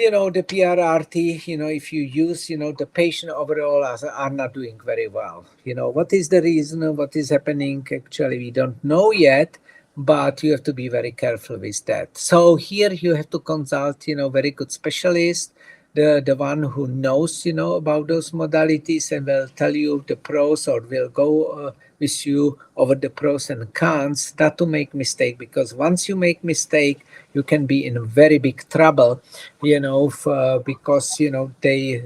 PRRT, if you use, the patient overall are not doing very well. What is the reason? What is happening? Actually, we don't know yet, but you have to be very careful with that. So here you have to consult, very good specialist, the one who knows, about those modalities, and will tell you the pros, or will go with you over the pros and cons, not to make mistake, because once you make mistake, you can be in very big trouble, because they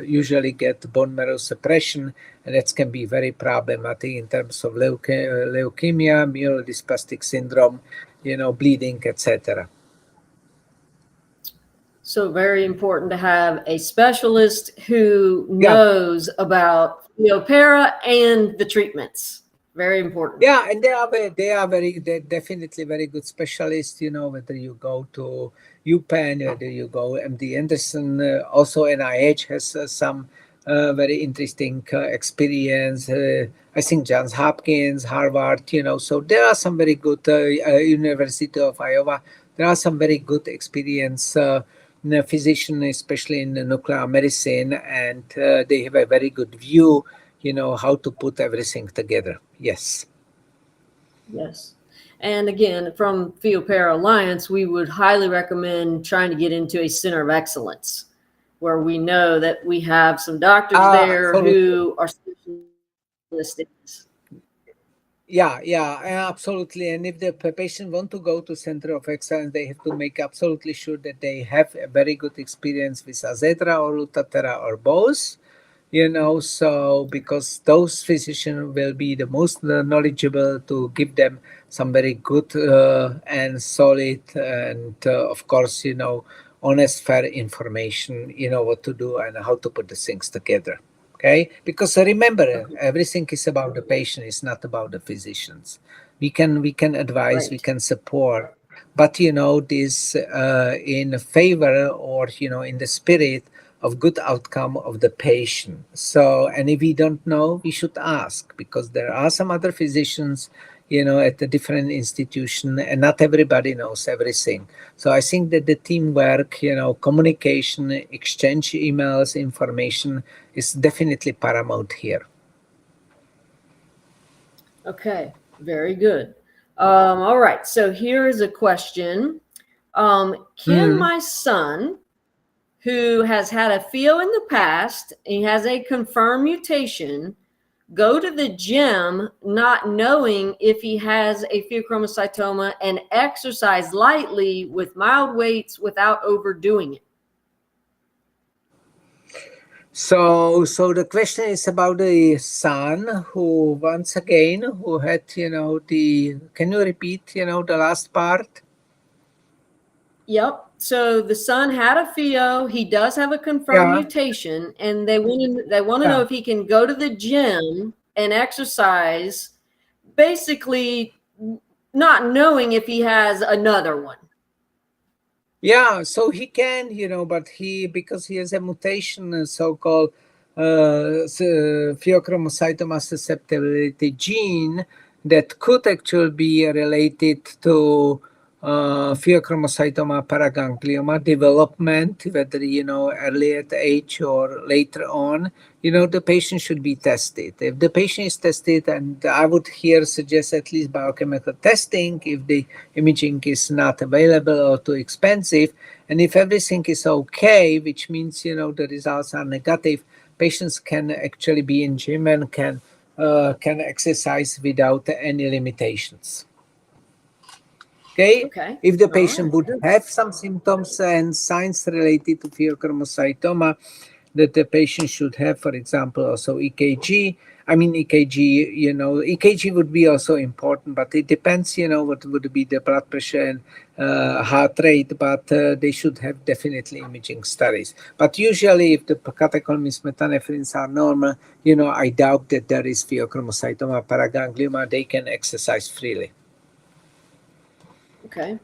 usually get bone marrow suppression, and that can be very problematic in terms of leukemia, myelodysplastic syndrome, bleeding, etc. So very important to have a specialist who Yeah. knows about Neopera and the treatments. Very important. Yeah, and they're definitely very good specialists. Whether you go to UPenn, whether you go MD Anderson, also NIH has some very interesting experience. I think Johns Hopkins, Harvard. So there are some very good University of Iowa. There are some very good experience. Physician, especially in nuclear medicine, and they have a very good view, how to put everything together. Yes. Yes. And again, from Theopara Alliance, we would highly recommend trying to get into a center of excellence where we know that we have some doctors there Absolutely. who are specialists in this. Yeah, absolutely. And if the patient want to go to Center of Excellence, they have to make absolutely sure that they have a very good experience with Azedra or Lutathera or both. So because those physicians will be the most knowledgeable to give them some very good and solid and of course honest fair information, what to do and how to put the things together. Okay, because remember, Okay, everything is about the patient, it's not about the physicians. We can advise, we great. can support, but this in favor or in the spirit of good outcome of the patient. So, and if we don't know, we should ask, because there are some other physicians, at the different institution, and not everybody knows everything. So I think that the teamwork, communication, exchange emails, information is definitely paramount here. Okay, very good. All right, so here is a question. Can Mhm. my son, who has had a Pheo in the past, he has a confirmed mutation, go to the gym not knowing if he has a pheochromocytoma and exercise lightly with mild weights without overdoing it? So the question is about the son who, once again, who had, the. Can you repeat, the last part? Yep. So the son had a Pheo. He does have a confirmed Yeah, mutation, and they want to know yeah. if he can go to the gym and exercise, basically not knowing if he has another one. Yeah, so he can, but because he has a mutation, so-called pheochromocytoma susceptibility gene that could actually be related to pheochromocytoma paraganglioma development, whether, early at age or later on, the patient should be tested. If the patient is tested, and I would here suggest at least biochemical testing if the imaging is not available or too expensive. And if everything is okay, which means the results are negative, patients can actually be in gym and can exercise without any limitations. Okay, Okay. if the All patient right. would have some symptoms and signs related to pheochromocytoma, that the patient should have, for example, also EKG. I mean, EKG, EKG would be also important, but it depends, what would be the blood pressure and heart rate, but they should have definitely imaging studies. But usually, if the catecholamines metanephrines are normal, I doubt that there is pheochromocytoma paraganglioma, they can exercise freely. Okay.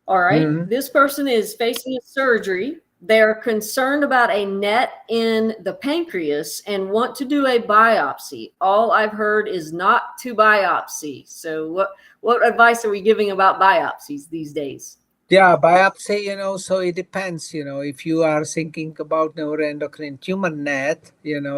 All right. Mhm. This person is facing a surgery. They're concerned about a net in the pancreas and want to do a biopsy. All I've heard is not to biopsy. So what advice are we giving about biopsies these days? Yeah, biopsy, so it depends, if you are thinking about neuroendocrine tumor net,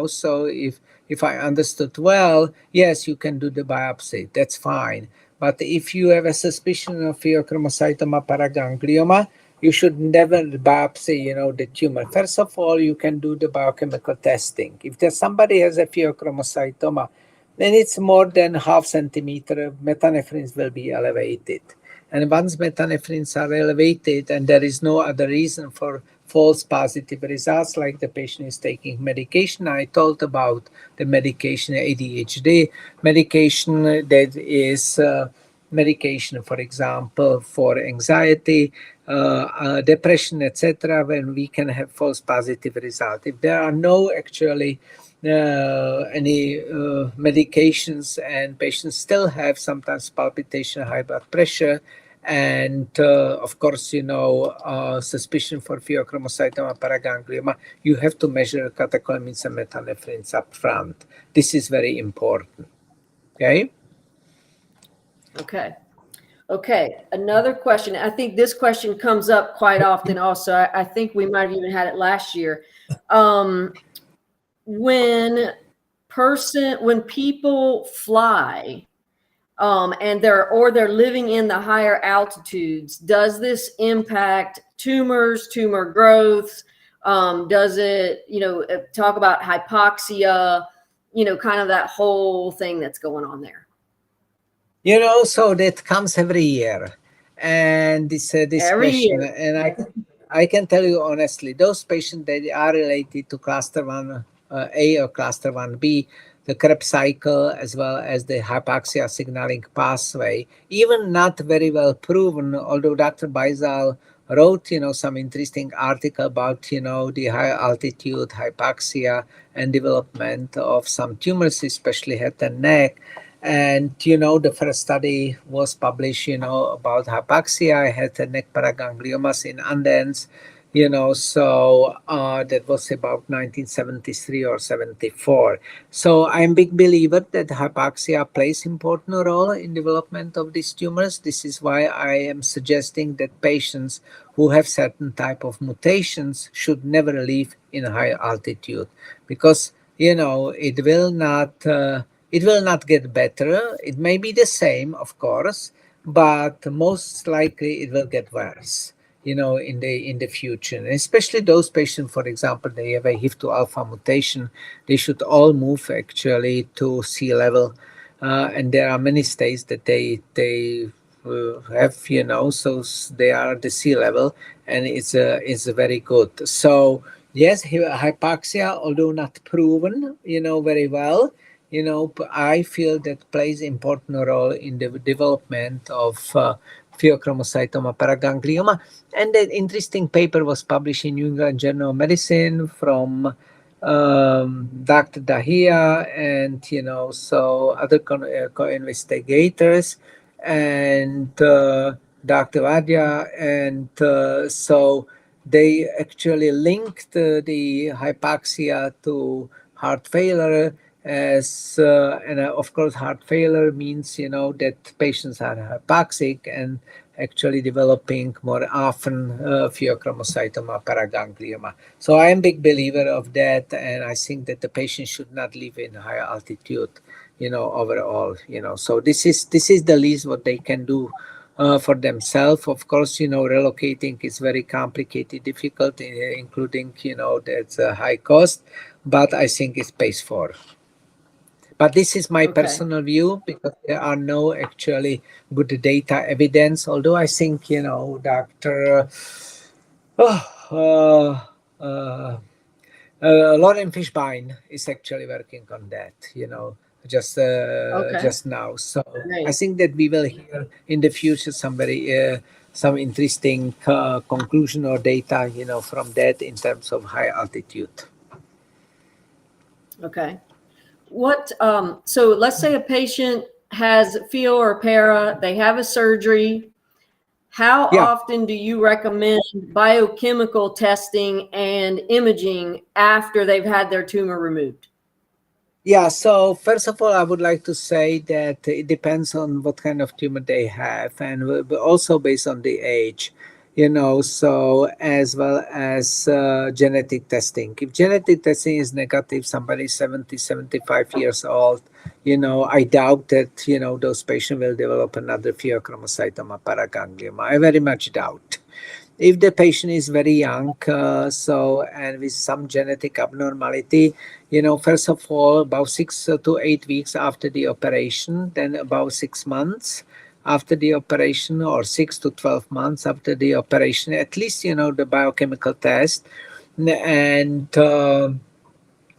so if I understood well, yes, you can do the biopsy. That's fine. But if you have a suspicion of pheochromocytoma paraganglioma, you should never biopsy, the tumor. First of all, you can do the biochemical testing. If there's somebody has a pheochromocytoma, then it's more than half centimeter, metanephrines will be elevated. And once metanephrines are elevated and there is no other reason for false positive results, like the patient is taking medication, I told about the medication ADHD, medication that is medication, for example, for anxiety, depression, etc., when we can have false positive result. If there are no actually any medications and patients still have sometimes palpitation, high blood pressure, and of course, suspicion for pheochromocytoma paraganglioma, you have to measure catecholamines and metanephrines up front. This is very important. Okay. Okay. Okay. Another question. I think this question comes up quite often also. I think we might have even had it last year. Um, when when people fly, and they're living in the higher altitudes, does this impact tumors, tumor growth? Does it, talk about hypoxia, kind of that whole thing that's going on there? So that comes every year, and this Every question, year. and I can tell you honestly, those patients that are related to cluster one A or cluster one B, the Krebs cycle as well as the hypoxia signaling pathway, even not very well proven. Although Dr. Baisal wrote, some interesting article about, the high altitude hypoxia and development of some tumors, especially head and neck. And the first study was published about hypoxia, head and neck paragangliomas in Andes. That was about 1973 or 74. So I'm big believer that hypoxia plays important role in development of these tumors. This is why I am suggesting that patients who have certain type of mutations should never live in high altitude, because it will not get better. It may be the same, of course, but most likely it will get worse, in the future. And especially those patients, for example, they have a HIF2 alpha mutation, they should all move actually to sea level. And there are many states that they have, so they are at the sea level, and it's very good. So yes, hypoxia, although not proven, very well, I feel that plays important role in the development of pheochromocytoma paraganglioma. And an interesting paper was published in New England Journal of Medicine from Dr. Dahia and so other co-investigators, and Dr. Vadia, and so they actually linked the hypoxia to heart failure, and of course heart failure means that patients are hypoxic and actually developing more often pheochromocytoma paraganglioma. So I am a big believer of that, and I think that the patient should not live in high altitude, overall. So this is the least what they can do for themselves. Of course, relocating is very complicated, difficult, including, that's a high cost, but I think it pays for. But this is my Okay. personal view, because there are no actually good data evidence. Although I think, Dr. Oh, Lauren Fishbein is actually working on that, Okay. just now. So I Great. think that we will hear in the future some interesting conclusion or data, from that in terms of high altitude. Okay. So let's say a patient has Pheo or para, they have a surgery. How Yeah. often do you recommend biochemical testing and imaging after they've had their tumor removed? Yeah, so first of all, I would like to say that it depends on what kind of tumor they have, and also based on the age, so as well as genetic testing. If genetic testing is negative, somebody 70, 75 years old, I doubt that, those patients will develop another pheochromocytoma paraganglioma. I very much doubt. If the patient is very young, and with some genetic abnormality, first of all, about 6 to 8 weeks after the operation, then about 6 months after the operation, or 6 to 12 months after the operation, at least, the biochemical test. And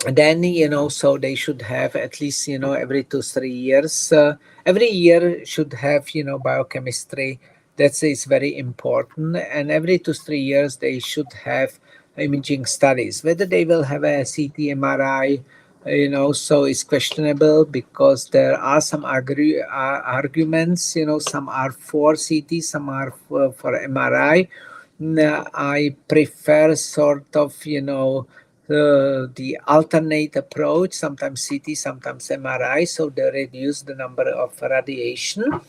then, so they should have at least, every 2 3 years, every year should have, biochemistry. That is very important, and every 2 3 years they should have imaging studies. Whether they will have a CT, MRI, so it's questionable, because there are some arguments, some are for CT, some are for MRI. I prefer sort of, the alternate approach, sometimes CT, sometimes MRI, so they reduce the number of radiation.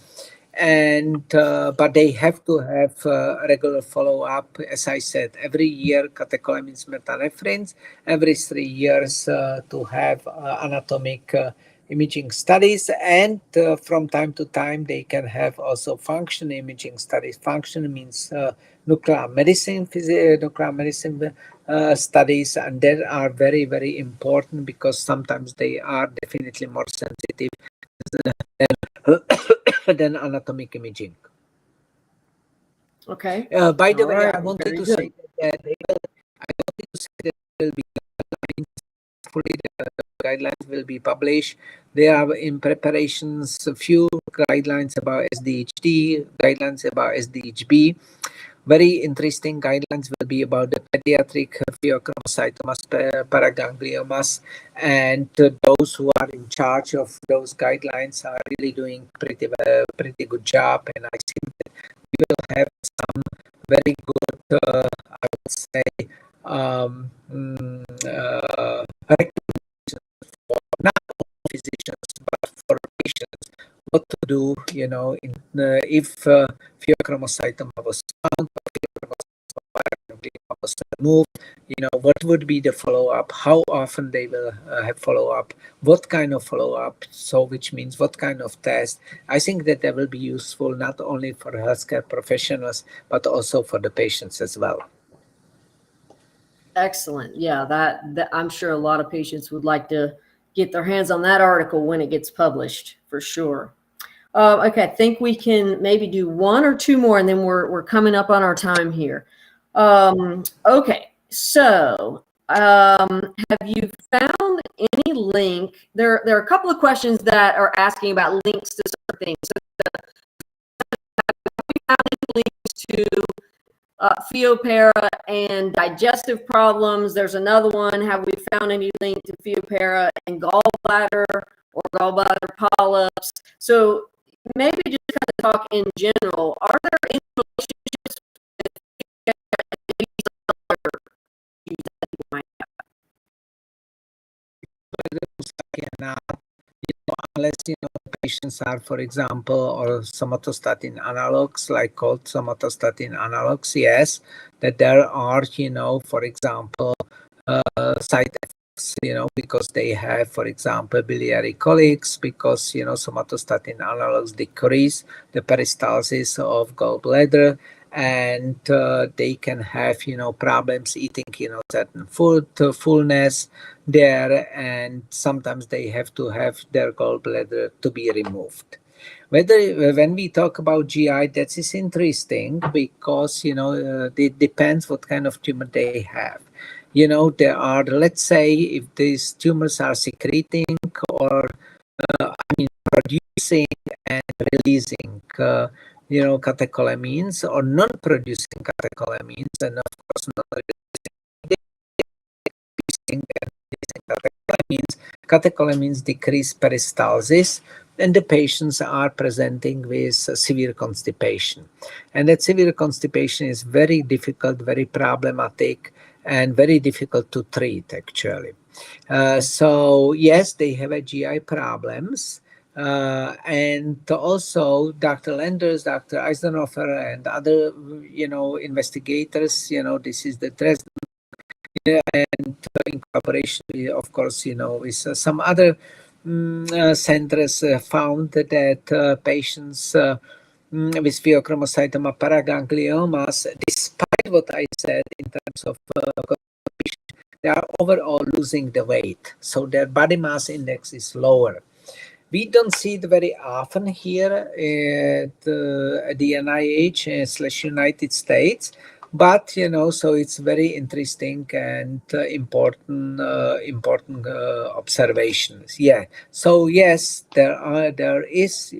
And but they have to have regular follow-up, as I said, every year catecholamines, metanephrines, every 3 years to have anatomic imaging studies, and from time to time they can have also function imaging studies. Function means nuclear medicine studies, and they are very, very important, because sometimes they are definitely more sensitive other than anatomic imaging. Okay. By the All way, right. I wanted Very to good. say that there will be hopefully the guidelines will be published. There are in preparations a few guidelines about SDHD, guidelines about SDHB. Very interesting guidelines will be about the pediatric pheochromocytomas, paragangliomas, and those who are in charge of those guidelines are really doing pretty good job. And I think that we will have some very good, I would say, recommendations for not only physicians but for patients what to do, in if pheochromocytoma was found, was removed, what would be the follow-up, how often they will have follow-up, what kind of follow-up, so which means what kind of test. I think that will be useful not only for healthcare professionals, but also for the patients as well. Excellent. Yeah, that I'm sure a lot of patients would like to get their hands on that article when it gets published, for sure. Okay, I think we can maybe do one or two more, and then we're coming up on our time here. Okay, so have you found any link? There are a couple of questions that are asking about links to certain things. So have we found any links to Pheopara and digestive problems? There's another one. Have we found any link to Pheopara and gallbladder or gallbladder polyps? So maybe just kind of talk in general. Are there any relationships with issues that people might have? Unless patients are, for example, or somatostatin analogs, like called somatostatin analogs, yes, that there are, for example, side effects, because they have, for example, biliary colics, because somatostatin analogs decrease the peristalsis of gallbladder, and they can have problems eating certain food, fullness there, and sometimes they have to have their gallbladder to be removed. When we talk about GI, that is interesting because it depends what kind of tumor they have. There are, let's say, if these tumors are secreting or producing and releasing catecholamines or non-producing catecholamines, and of course non-releasing catecholamines decrease peristalsis, and the patients are presenting with severe constipation. And that severe constipation is very difficult, very problematic, and very difficult to treat, actually. So yes, they have a GI problems. And also Dr. Lenders, Dr. Eisenhofer, and other, investigators, this is the Dresden, and in cooperation, of course, with some other centers, found that patients with pheochromocytoma paragangliomas, despite what I said in terms of they are overall losing the weight, so their body mass index is lower. We don't see it very often here at the NIH / United States, but so it's very interesting and important observations. Yeah. So yes, there is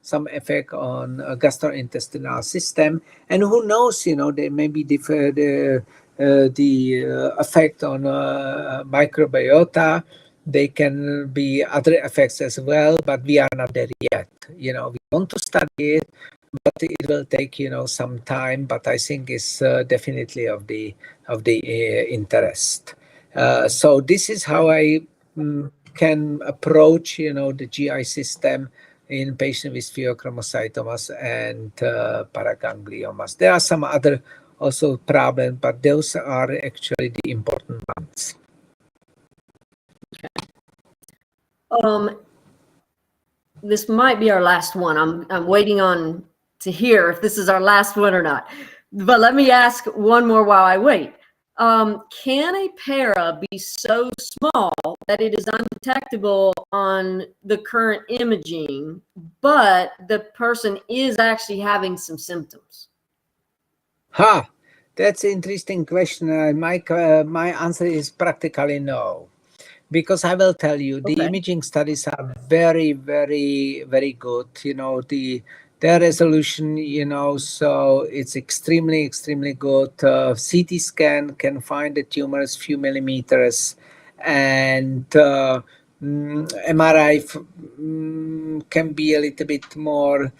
some effect on gastrointestinal system, and who knows, there may be the effect on microbiota. They can be other effects as well, but we are not there yet. We want to study it, but it will take some time. But I think it's definitely of the interest. So this is how I can approach the GI system in patients with pheochromocytomas and paragangliomas. There are some other also problems, but those are actually the important ones. This might be our last one. I'm waiting on to hear if this is our last one or not. But let me ask one more while I wait. Can a para be so small that it is undetectable on the current imaging, but the person is actually having some symptoms? That's an interesting question. My answer is practically no. Because I will tell you, the Okay. imaging studies are very, very, very good. Their resolution, so it's extremely, extremely good. CT scan can find the tumors few millimeters, and MRI can be a little bit more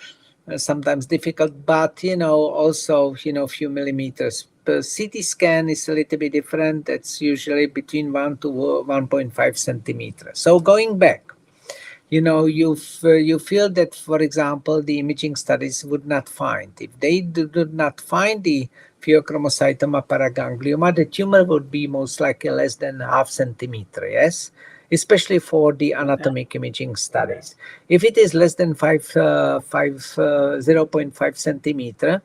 sometimes difficult, but also few millimeters. CT scan is a little bit different. That's usually between 1 to 1.5 centimeters. So going back, you feel that, for example, the imaging studies would not find. If they did not find the pheochromocytoma paraganglioma, the tumor would be most likely less than half centimeter, yes? Especially for the anatomic imaging studies. If it is less than 0.5 centimeter,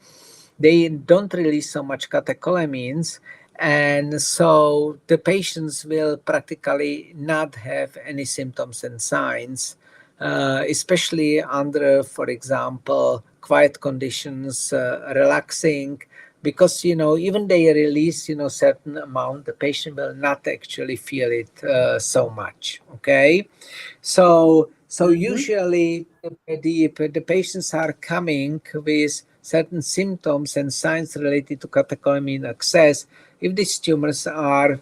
they don't release so much catecholamines, and so the patients will practically not have any symptoms and signs, especially under, for example, quiet conditions, relaxing, because even they release certain amount, the patient will not actually feel it so much. Okay, so Mm-hmm. usually the patients are coming with certain symptoms and signs related to catecholamine excess. If these tumors are,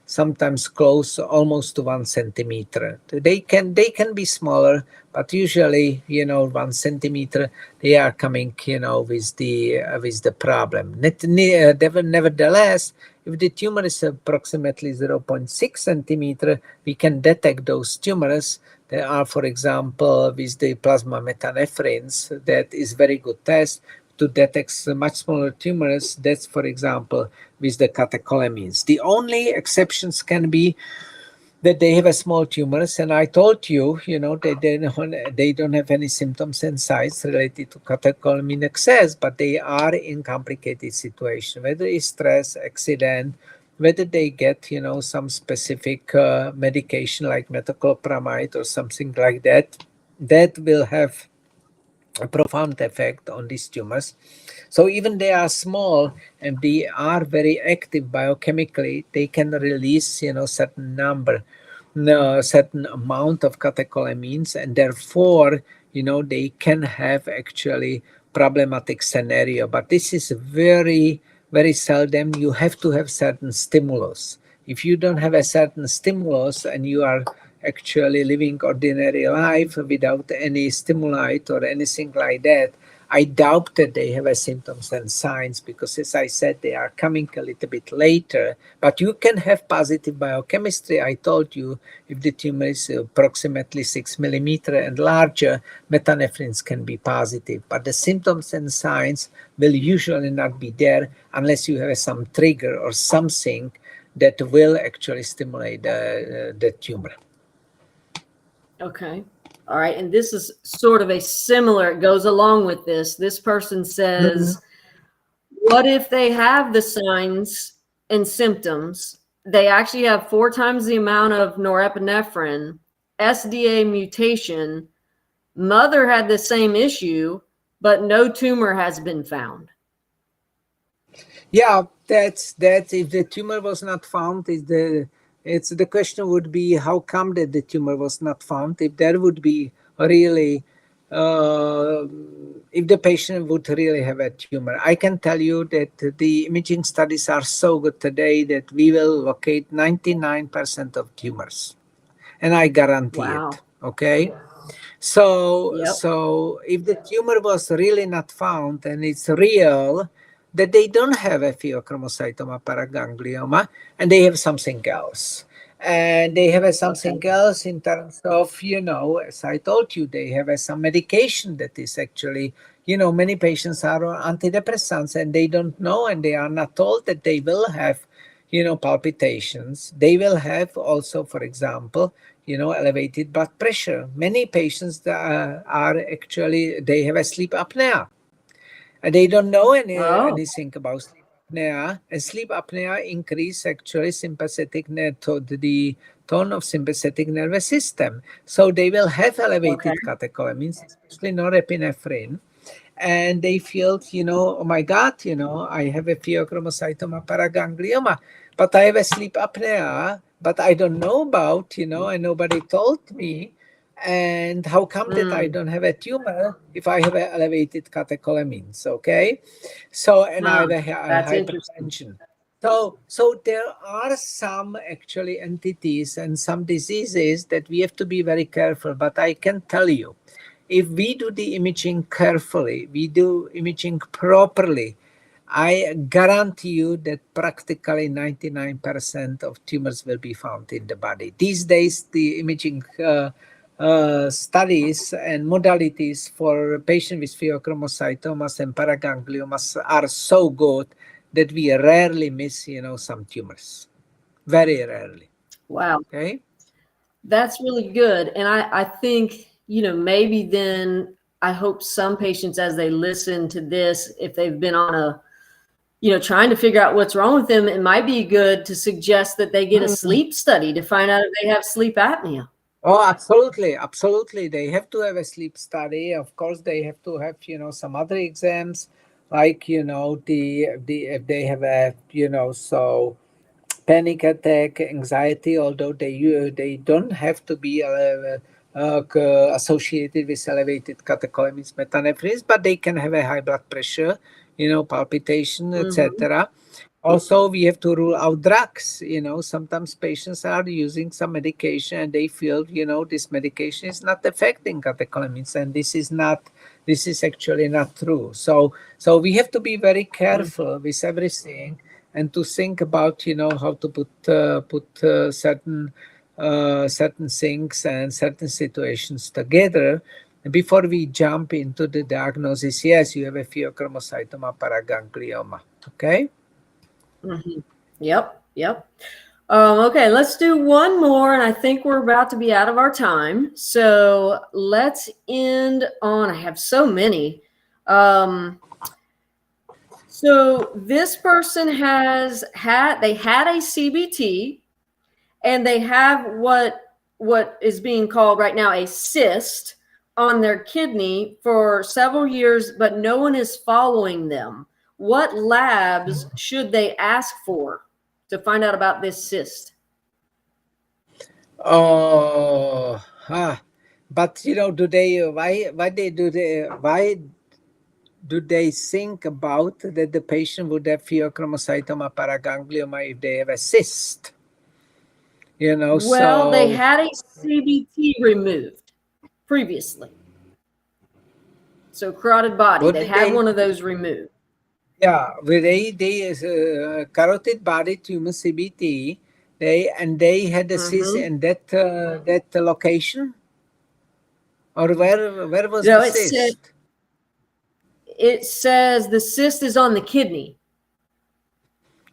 sometimes close almost to 1 centimeter, they can be smaller, but usually, 1 centimeter, they are coming, with the problem. Nevertheless, if the tumor is approximately 0.6 centimeter, we can detect those tumors. There are, for example, with the plasma metanephrines, that is very good test to detect much smaller tumors. That's, for example, with the catecholamines. The only exceptions can be that they have a small tumors, and I told you, they don't have any symptoms and signs related to catecholamine excess, but they are in complicated situation, whether it's stress, accident, whether they get, some specific medication like metoclopramide or something like that, that will have a profound effect on these tumors. So even they are small and they are very active biochemically, they can release, certain number, no, certain amount of catecholamines, and therefore, they can have actually problematic scenario. But this is very, very seldom. You have to have certain stimulus. If you don't have a certain stimulus and you are actually living ordinary life without any stimuli or anything like that, I doubt that they have a symptoms and signs, because, as I said, they are coming a little bit later. But you can have positive biochemistry. I told you, if the tumor is approximately 6 millimeter and larger, metanephrines can be positive. But the symptoms and signs will usually not be there unless you have some trigger or something that will actually stimulate the tumor. Okay. All right. And this is sort of a similar, it goes along with this. This person says, what if they have the signs and symptoms? They actually have 4 times the amount of norepinephrine, SDA mutation. Mother had the same issue, but no tumor has been found. Yeah, that's if the tumor was not found, the question would be, how come that the tumor was not found? If there would be really, if the patient would really have a tumor, I can tell you that the imaging studies are so good today that we will locate 99% of tumors, and I guarantee Wow. it. Okay. So, Yep. so if the tumor was really not found and it's real, that they don't have a pheochromocytoma paraganglioma and they have something else. And they have something else in terms of, as I told you, they have some medication that is actually, many patients are on antidepressants and they don't know, and they are not told that they will have, palpitations. They will have also, for example, elevated blood pressure. Many patients are actually, they have a sleep apnea, and they don't know Oh, anything about sleep apnea, and sleep apnea increase actually sympathetic the tone of sympathetic nervous system. So they will have Okay. elevated catecholamines, especially norepinephrine, and they feel, oh my God, I have a pheochromocytoma paraganglioma, but I have a sleep apnea, but I don't know about, and nobody told me. And how come that I don't have a tumor if I have elevated catecholamines? Okay, so and I have a That's interesting. hypertension. So there are some actually entities and some diseases that we have to be very careful. But I can tell you, if we do the imaging carefully, we do imaging properly, I guarantee you that practically 99% of tumors will be found in the body. These days, the imaging studies and modalities for patients with pheochromocytomas and paragangliomas are so good that we rarely miss, some tumors. Very rarely. Wow. Okay. That's really good. And I think, maybe then I hope some patients, as they listen to this, if they've been on trying to figure out what's wrong with them, it might be good to suggest that they get a sleep study to find out if they have sleep apnea. Oh, absolutely, absolutely. They have to have a sleep study. Of course, they have to have, some other exams, like, the if they have a, so panic attack, anxiety, although they don't have to be associated with elevated catecholamines, metanephrines, but they can have a high blood pressure, palpitation, etc. Also, we have to rule out drugs. Sometimes patients are using some medication and they feel, this medication is not affecting catecholamines, and this is actually not true. So we have to be very careful with everything and to think about, how to put certain things and certain situations together before we jump into the diagnosis. Yes, you have a pheochromocytoma paraganglioma. Okay. Yep. Yep. Okay, let's do one more, and I think we're about to be out of our time. So let's end on. I have so many. So this person they had a CBT, and they have what is being called right now a cyst on their kidney for several years, but no one is following them. What labs should they ask for to find out about this cyst? Oh, but do they why do they think about that the patient would have pheochromocytoma paraganglioma if they have a cyst? Well, they So had a CBT removed previously. So carotid body, what they did had they? one of those removed. Yeah, with they carotid body tumor CBT. They had a cyst in that location, or where was the cyst? It says the cyst is on the kidney.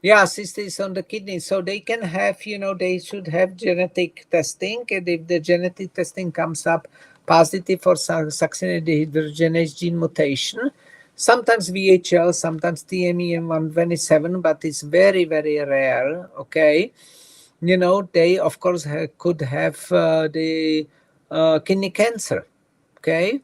Yeah, cyst is on the kidney. So they can have, they should have genetic testing. And if the genetic testing comes up positive for succinate dehydrogenase gene mutation, sometimes VHL, sometimes TMEM127, but it's very, very rare. Okay. They, of course, could have the kidney cancer. Okay.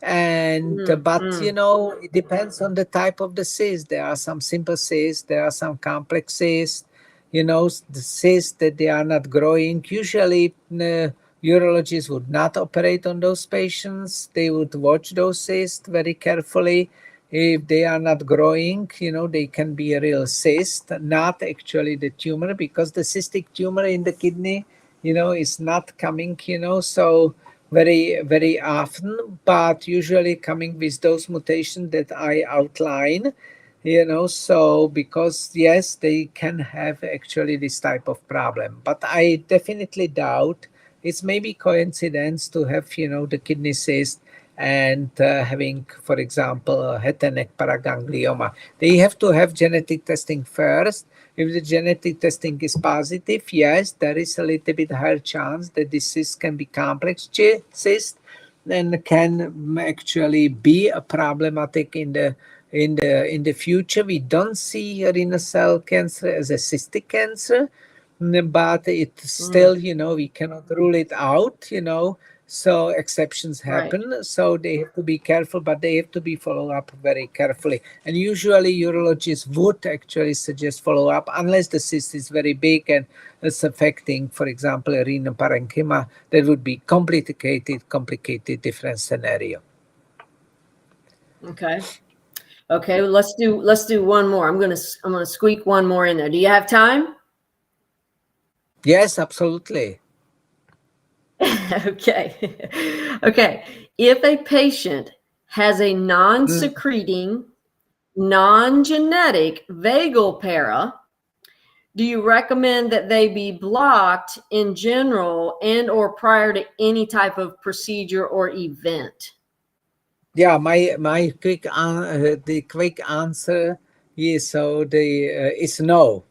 And but it depends on the type of the cyst. There are some simple cysts, there are some complex cysts, the cysts that they are not growing. Usually urologists would not operate on those patients. They would watch those cysts very carefully. If they are not growing, they can be a real cyst, not actually the tumor, because the cystic tumor in the kidney is not coming so very, very often, but usually coming with those mutations that I outline, so because yes, they can have actually this type of problem, but I definitely doubt it's maybe coincidence to have, the kidney cyst and having, for example, a head and neck paraganglioma. They have to have genetic testing first. If the genetic testing is positive, yes, there is a little bit higher chance that this cyst can be complex cyst and can actually be a problematic in in the future. We don't see renal cell cancer as a cystic cancer, but it's still, we cannot rule it out, so exceptions Right. happen. So they have to be careful, but they have to be followed up very carefully. And usually urologists would actually suggest follow up unless the cyst is very big and it's affecting, for example, a renal parenchyma. That would be complicated different scenario. Okay. Okay. Let's do one more. I'm gonna squeak one more in there. Do you have time? Yes, absolutely. Okay. Okay. If a patient has a non-secreting, non-genetic vagal para, do you recommend that they be blocked in general and or prior to any type of procedure or event? Yeah, my the quick answer is is no.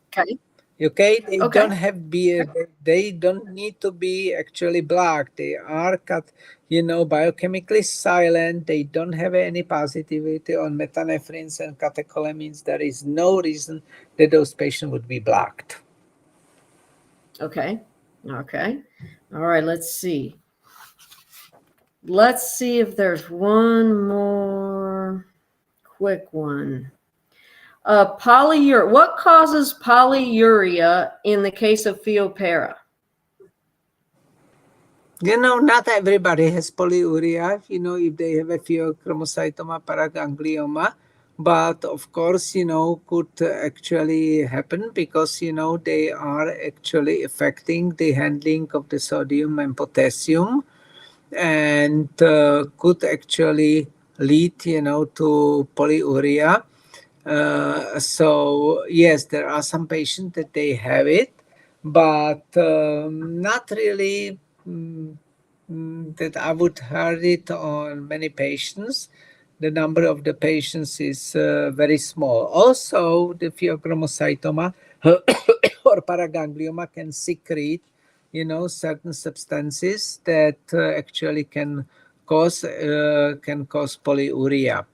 Okay. Okay, they don't Okay. have be they don't need to be actually blocked. They are biochemically silent. They don't have any positivity on metanephrines and catecholamines. There is no reason that those patients would be blocked. Okay. Okay. All right. Let's see. Let's see if there's one more quick one. What causes polyuria in the case of Pheo? Not everybody has polyuria, if they have a pheochromocytoma paraganglioma. But of course, could actually happen because, they are actually affecting the handling of the sodium and potassium and could actually lead, to polyuria. So yes, there are some patients that they have it, but not really that I would heard it on many patients. The number of the patients is very small. Also, the pheochromocytoma or paraganglioma can secrete, certain substances that actually can cause polyuria.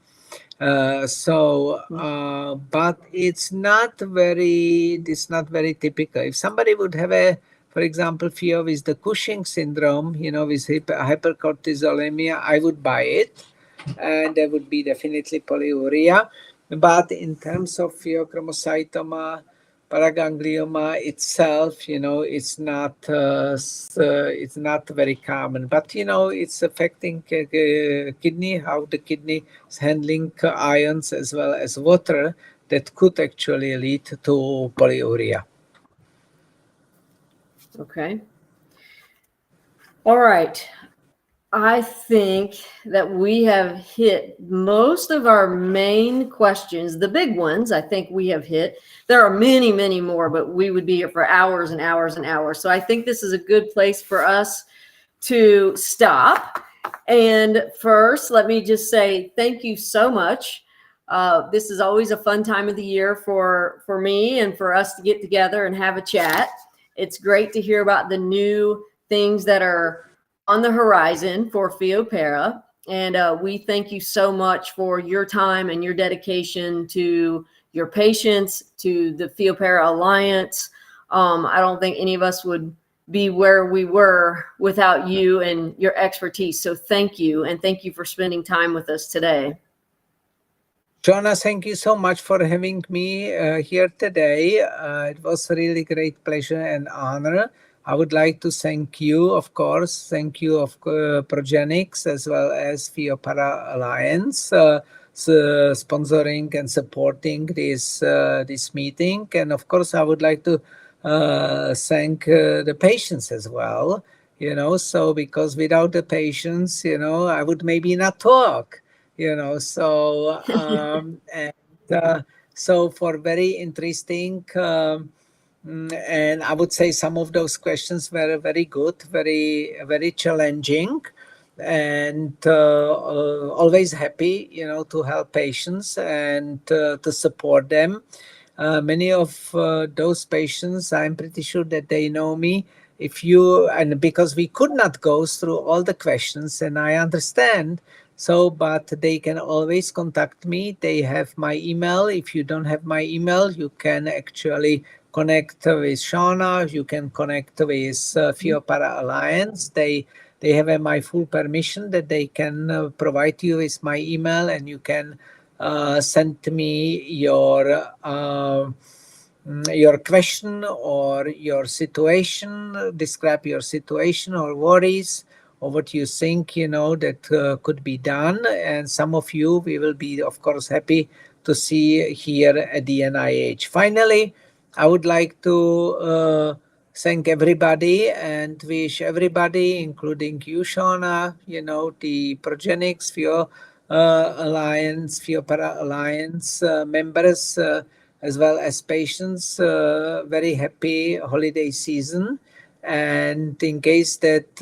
But it's not very typical. If somebody would have for example, Pheo with the Cushing syndrome, with hypercortisolemia, I would buy it, and there would be definitely polyuria. But in terms of pheochromocytoma, paraganglioma itself, it's not very common. But it's affecting kidney, how the kidney is handling ions as well as water that could actually lead to polyuria. Okay. All right. I think that we have hit most of our main questions, the big ones. I think we have hit. There are many, many more, but we would be here for hours and hours and hours. So I think this is a good place for us to stop. And first, let me just say thank you so much. This is always a fun time of the year for me and for us to get together and have a chat. It's great to hear about the new things that are on the horizon for Pheo. And we thank you so much for your time and your dedication to your patients, to the Pheo Alliance. I don't think any of us would be where we were without you and your expertise. So thank you. And thank you for spending time with us today. Jonas, thank you so much for having me here today. It was a really great pleasure and honor. I would like to thank you, of course. Thank you of Progenics as well as Pheo Alliance sponsoring and supporting this meeting. And of course, I would like to thank the patients as well. So because without the patients, I would maybe not talk. And so for very interesting. And I would say some of those questions were very good, very challenging, and always happy, to help patients and to support them. Many of those patients, I'm pretty sure that they know me. And because we could not go through all the questions, and I understand So, but they can always contact me. They have my email. If you don't have my email, you can actually connect with Shauna. You can connect with Pheo Para Alliance. They have my full permission that they can provide you with my email, and you can send me your question or your situation, describe your situation or worries, or what you think, that could be done. And some of you, we will be, of course, happy to see here at the NIH. Finally, I would like to thank everybody and wish everybody, including you, Shauna, the Progenics, Pheo Alliance, Pheo Para Alliance members, as well as patients, very happy holiday season. And in case that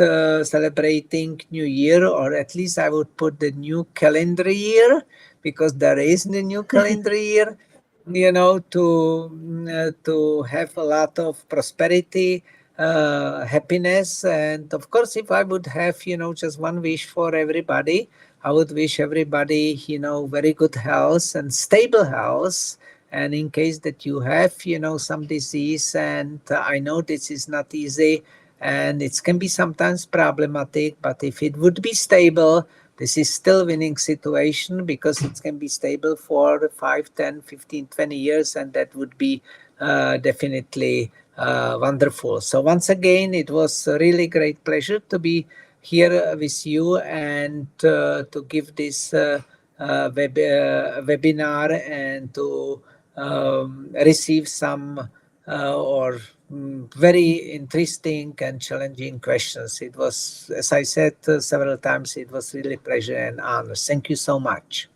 celebrating New Year, or at least I would put the new calendar year, because there is the new calendar year, to have a lot of prosperity, happiness. And of course, if I would have, just one wish for everybody, I would wish everybody, very good health and stable health. And in case that you have, some disease, and I know this is not easy and it can be sometimes problematic, but if it would be stable, this is still winning situation, because it can be stable for 5, 10, 15, 20 years, and that would be definitely wonderful. So once again, it was a really great pleasure to be here with you and to give this webinar, and to receive some very interesting and challenging questions. It was, as I said several times, it was really a pleasure and honor. Thank you so much.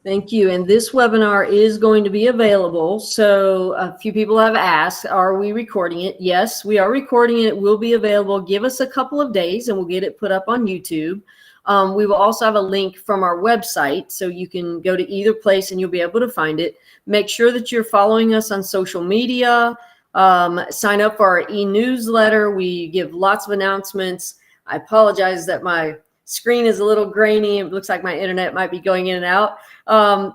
Thank you. And this webinar is going to be available. So a few people have asked, are we recording it? Yes, we are recording it. It will be available. Give us a couple of days and we'll get it put up on YouTube. We will also have a link from our website, so you can go to either place and you'll be able to find it. Make sure that you're following us on social media. Sign up for our e-newsletter. We give lots of announcements. I apologize that my screen is a little grainy. It looks like my internet might be going in and out.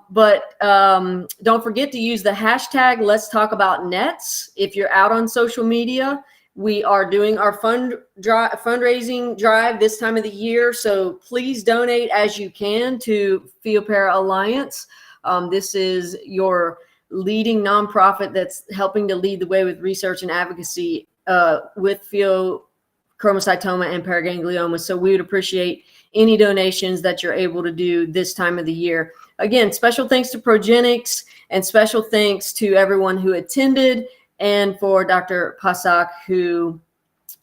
But don't forget to use the hashtag Let's Talk About Nets if you're out on social media. We are doing our fundraising drive this time of the year, so please donate as you can to Pheo Para Alliance. This is your leading nonprofit that's helping to lead the way with research and advocacy with pheochromocytoma and paraganglioma. So we would appreciate any donations that you're able to do this time of the year. Again, special thanks to Progenics, and special thanks to everyone who attended, and for Dr. Pasak, who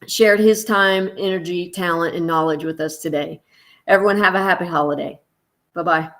shared his time, energy, talent, and knowledge with us today. Everyone have a happy holiday. Bye-bye.